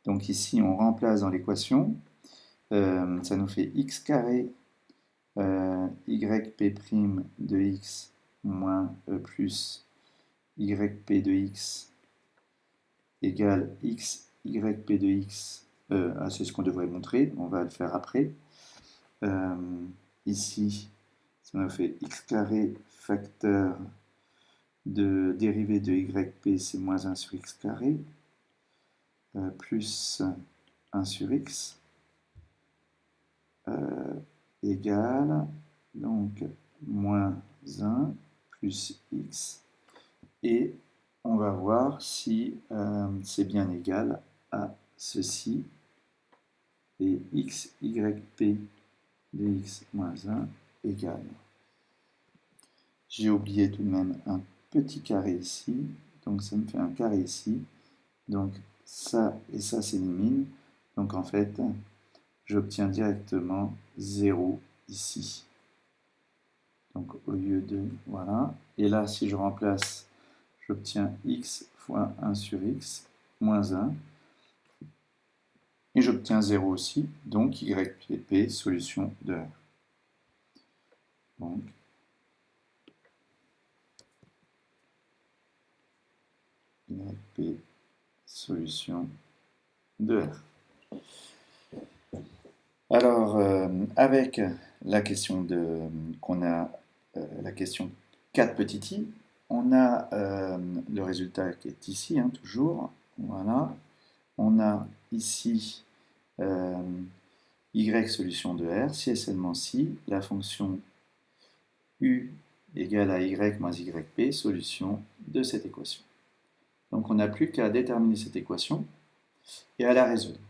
Donc ici on remplace dans l'équation, ça nous fait X carré YP' de X moins plus YP de X égale X YP de X, c'est ce qu'on devrait montrer, on va le faire après. Ici, ça nous fait X carré facteur de dérivée de YP, c'est moins 1 sur X carré, plus 1 sur X, égale, donc, moins 1 plus X, et on va voir si c'est bien égal à ceci, et X, YP de X moins 1 égale. J'ai oublié tout de même un petit carré ici, donc ça me fait un carré ici, donc ça et ça s'éliminent, donc en fait, j'obtiens directement 0 ici. Donc au lieu de, voilà, et là si je remplace, j'obtiens x fois 1 sur x moins 1. Et j'obtiens 0 aussi, donc YP, solution de R. Donc, YP, solution de R. Alors, avec la question qu'on a, la question 4 petit i, on a le résultat qui est ici, hein, toujours. Voilà. On a ici y solution de R, si et seulement si la fonction u égale à y moins yp, solution de cette équation. Donc on n'a plus qu'à déterminer cette équation et à la résoudre.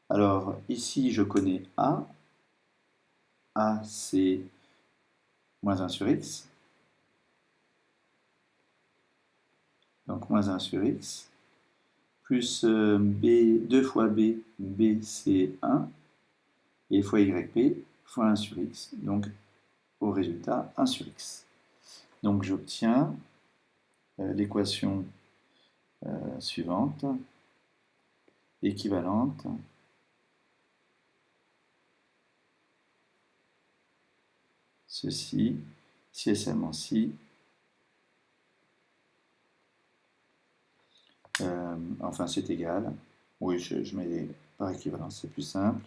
Alors ici je connais A. A c'est moins 1 sur x. Donc moins 1 sur x. Plus B, 2 fois B. B c'est 1. Et fois yp fois 1 sur x. Donc au résultat 1 sur x. Donc j'obtiens l'équation suivante, équivalente. Ceci, si et seulement si, enfin c'est égal, oui je mets les par équivalence, c'est plus simple,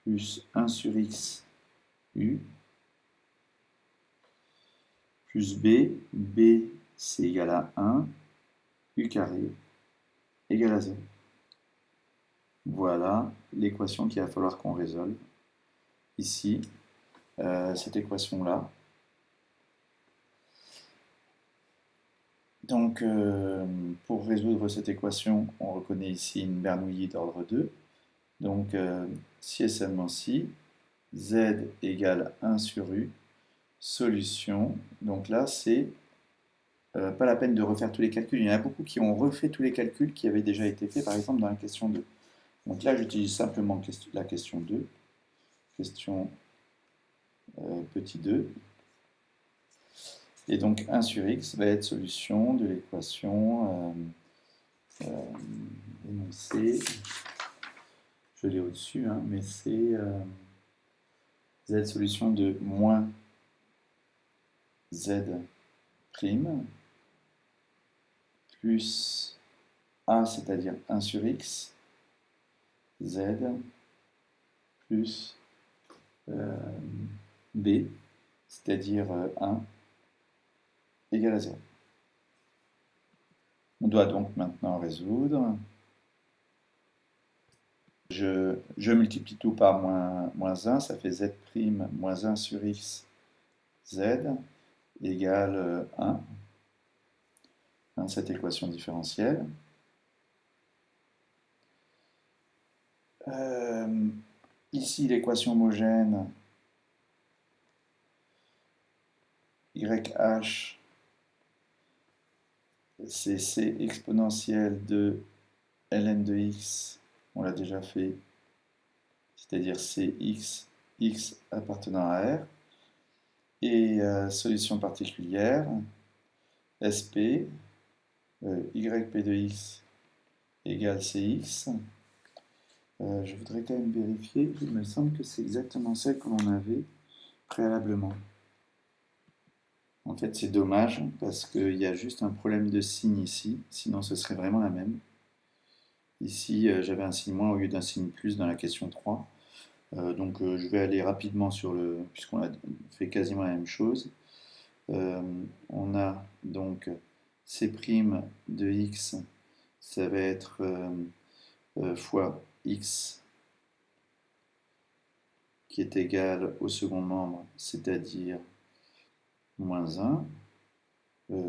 plus 1 sur x u, plus b, b c'est égal à 1, u carré égale à 0. Voilà l'équation qu'il va falloir qu'on résolve ici, cette équation-là. Donc, pour résoudre cette équation, on reconnaît ici une Bernoulli d'ordre 2. Donc, si et seulement si, z égale 1 sur u, solution. Donc là, c'est pas la peine de refaire tous les calculs. Il y en a beaucoup qui ont refait tous les calculs qui avaient déjà été faits, par exemple, dans la question 2. Donc là, j'utilise simplement la question 2. Question petit 2. Et donc 1 sur x va être solution de l'équation énoncée. Je l'ai au-dessus, hein, mais c'est z solution de moins z prime plus a, c'est-à-dire 1 sur x, z plus b, c'est-à-dire 1, égale à 0. On doit donc maintenant résoudre. Je multiplie tout par moins 1, ça fait z' moins 1 sur x, z, égale 1. Hein, cette équation différentielle. Ici, l'équation homogène, YH, c'est C exponentielle de ln de x, on l'a déjà fait, c'est-à-dire Cx, x appartenant à R. Et solution particulière, SP, YP de x égale Cx. Je voudrais quand même vérifier, il me semble que c'est exactement celle que l'on avait préalablement. En fait, c'est dommage parce qu'il y a juste un problème de signe ici, sinon ce serait vraiment la même. Ici, j'avais un signe moins au lieu d'un signe plus dans la question 3. Donc je vais aller rapidement sur le, puisqu'on a fait quasiment la même chose. On a donc C' de x, ça va être fois x qui est égal au second membre, c'est-à-dire moins 1,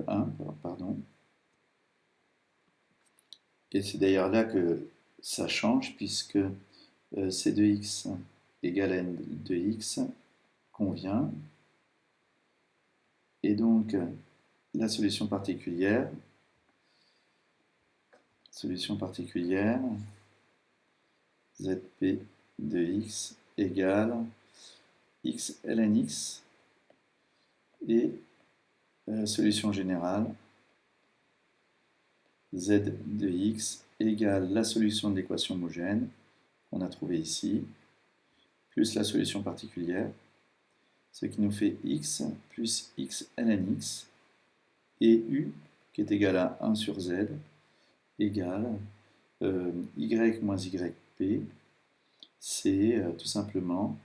1, pardon. Et c'est d'ailleurs là que ça change, puisque c de x égale n de x convient. Et donc, la solution particulière, zp de x égale x ln x, et solution générale, z de x égale la solution de l'équation homogène qu'on a trouvée ici, plus la solution particulière, ce qui nous fait x plus x ln x, et u, qui est égal à 1 sur z, égale y moins yp, c'est tout simplement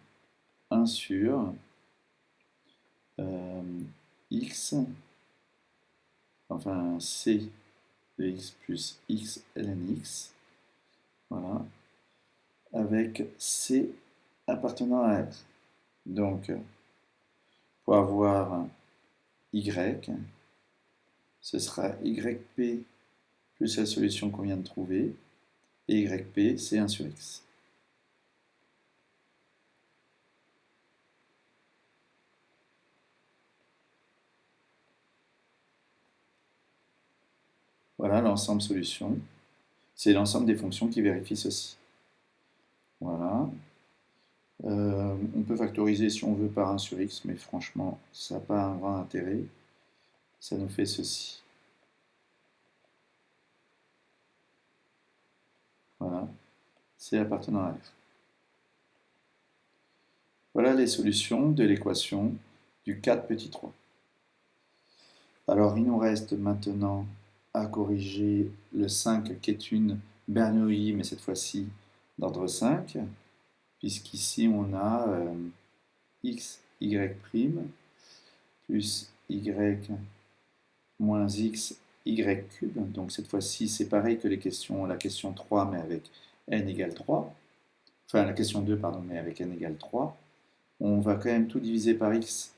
1 sur x, enfin c de x plus x ln x, voilà, avec c appartenant à R. Donc, pour avoir y, ce sera yp plus la solution qu'on vient de trouver, et yp, c'est 1 sur x. Voilà l'ensemble solution. C'est l'ensemble des fonctions qui vérifient ceci. Voilà. On peut factoriser si on veut par 1 sur x, mais franchement, ça n'a pas un grand intérêt. Ça nous fait ceci. Voilà. C'est appartenant à R. Voilà les solutions de l'équation du 4 petit 3. Alors, il nous reste maintenant à corriger le 5 qui est une Bernoulli, mais cette fois-ci d'ordre 5, puisqu'ici on a x, y' plus y moins x, y cube. Donc cette fois-ci, c'est pareil que la question 3, mais avec n égale 3. Enfin, la question 2, pardon, mais avec n égale 3. On va quand même tout diviser par x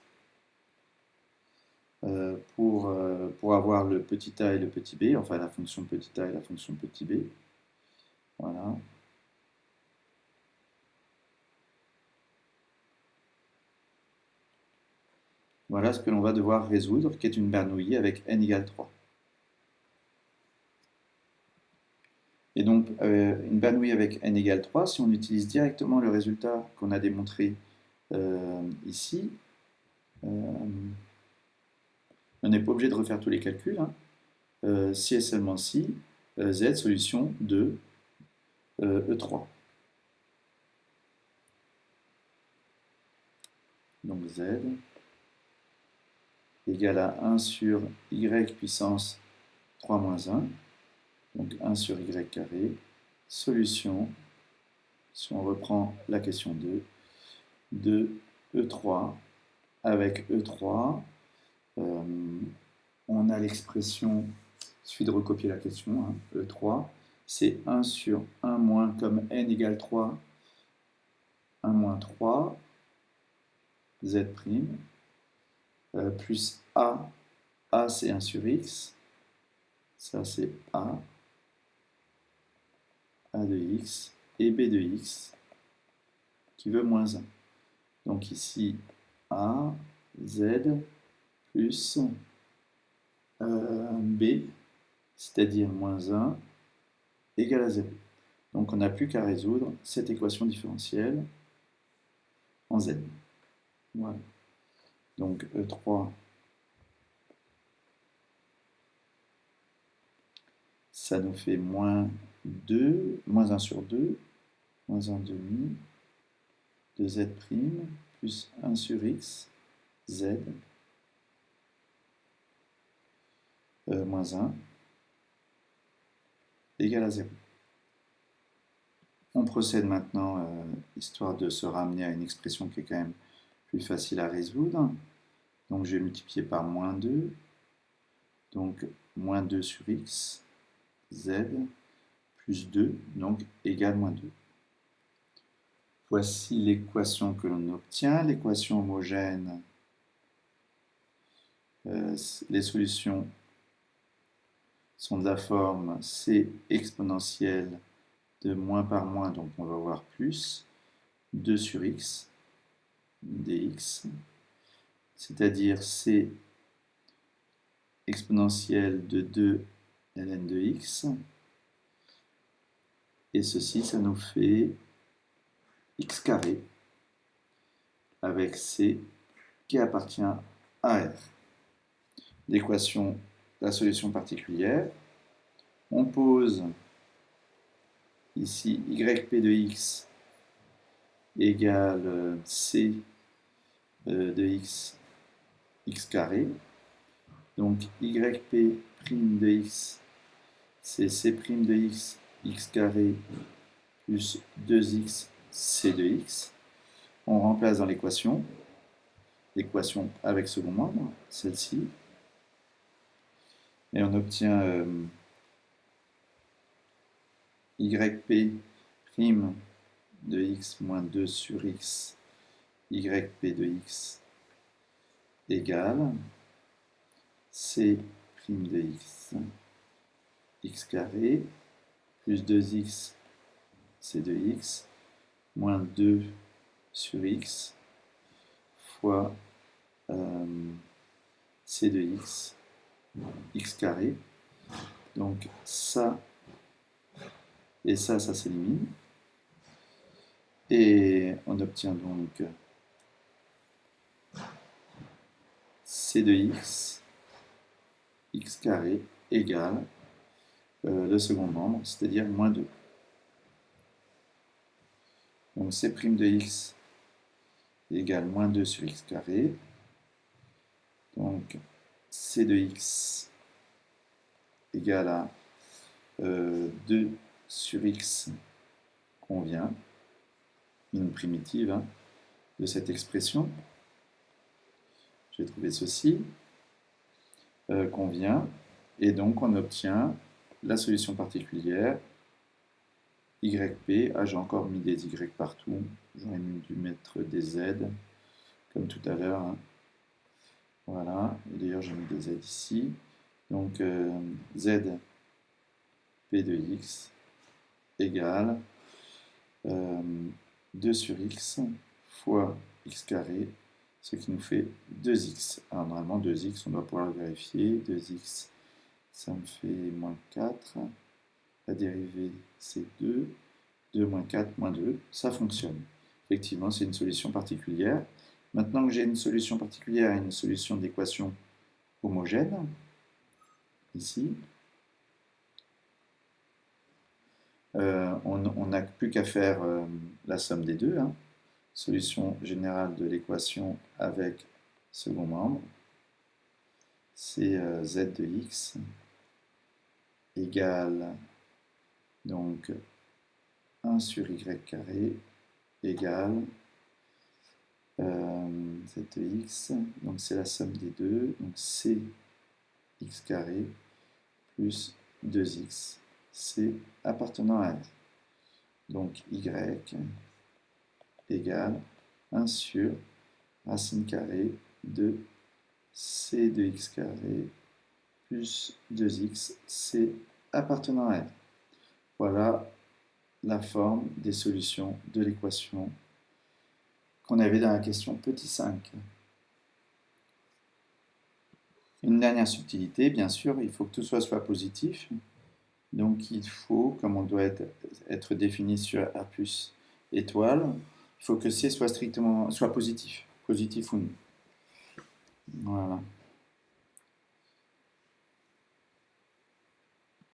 pour avoir le petit a et le petit b, enfin la fonction petit a et la fonction petit b. Voilà. Voilà ce que l'on va devoir résoudre, qui est une Bernoulli avec n égale 3. Et donc, une Bernoulli avec n égale 3, si on utilise directement le résultat qu'on a démontré ici, on n'est pas obligé de refaire tous les calculs, hein. Si et seulement si, z, solution de E3. Donc z égale à 1 sur y puissance 3 moins 1, donc 1 sur y carré, solution, si on reprend la question 2, de E3 avec E3, on a l'expression, il suffit de recopier la question, hein, E3, c'est 1 sur 1 moins, comme n égale 3, 1 moins 3, z', plus a c'est 1 sur x, ça c'est a de x, et b de x, qui veut moins 1. Donc ici, a, z, plus b, c'est-à-dire moins 1, égale à 0. Donc on n'a plus qu'à résoudre cette équation différentielle en z. Voilà. Donc E3, ça nous fait moins 2, moins 1 sur 2, moins 1 demi, de z', plus 1 sur x, z, moins 1, égale à 0. On procède maintenant, histoire de se ramener à une expression qui est quand même plus facile à résoudre. Donc je vais multiplier par moins 2, donc moins 2 sur x, z, plus 2, donc égale moins 2. Voici l'équation que l'on obtient, l'équation homogène. Les solutions sont de la forme c exponentielle de moins par moins, donc on va voir plus, 2 sur x dx, c'est-à-dire c exponentielle de 2 ln de x, et ceci, ça nous fait x carré avec c qui appartient à R. L'équation, la solution particulière, On pose ici yp de x égale c de x, x carré. Donc yp' de x, c'est c' de x, x carré, plus 2x, c de x. On remplace dans l'équation avec second membre, celle-ci. Et on obtient yp' de x moins 2 sur x, yp de x égale c' de x, x carré, plus 2x, c de x, moins 2 sur x, fois c de x, x carré. Donc ça et ça s'élimine. Et on obtient donc c de x, x carré, égale le second membre, c'est-à-dire moins 2. Donc c' de x égale moins 2 sur x carré. Donc c de x égale à 2 sur x convient, une primitive de cette expression. J'ai trouvé ceci, convient, et donc on obtient la solution particulière yp. J'ai encore mis des y partout, j'aurais dû mettre des z, comme tout à l'heure. Voilà, et d'ailleurs j'ai mis des z ici. Donc z p de x égale 2 sur x fois x carré, ce qui nous fait 2x. Alors normalement 2x, on doit pouvoir le vérifier. 2x, ça me fait moins 4. La dérivée, c'est 2. 2 moins 4 moins 2, ça fonctionne. Effectivement, c'est une solution particulière. Maintenant que j'ai une solution particulière et une solution d'équation homogène, ici, on n'a plus qu'à faire la somme des deux. Solution générale de l'équation avec second membre, c'est z de x égale donc 1 sur y carré égale z de x, donc c'est la somme des deux, donc c x carré plus 2x, c appartenant à R. Donc y égale 1 sur racine carrée de c de x carré plus 2x, c appartenant à R. Voilà la forme des solutions de l'équation qu'on avait dans la question petit 5. Une dernière subtilité, bien sûr, il faut que tout soit positif. Donc il faut, comme on doit être défini sur A plus étoile, il faut que C soit strictement positif ou non. Voilà.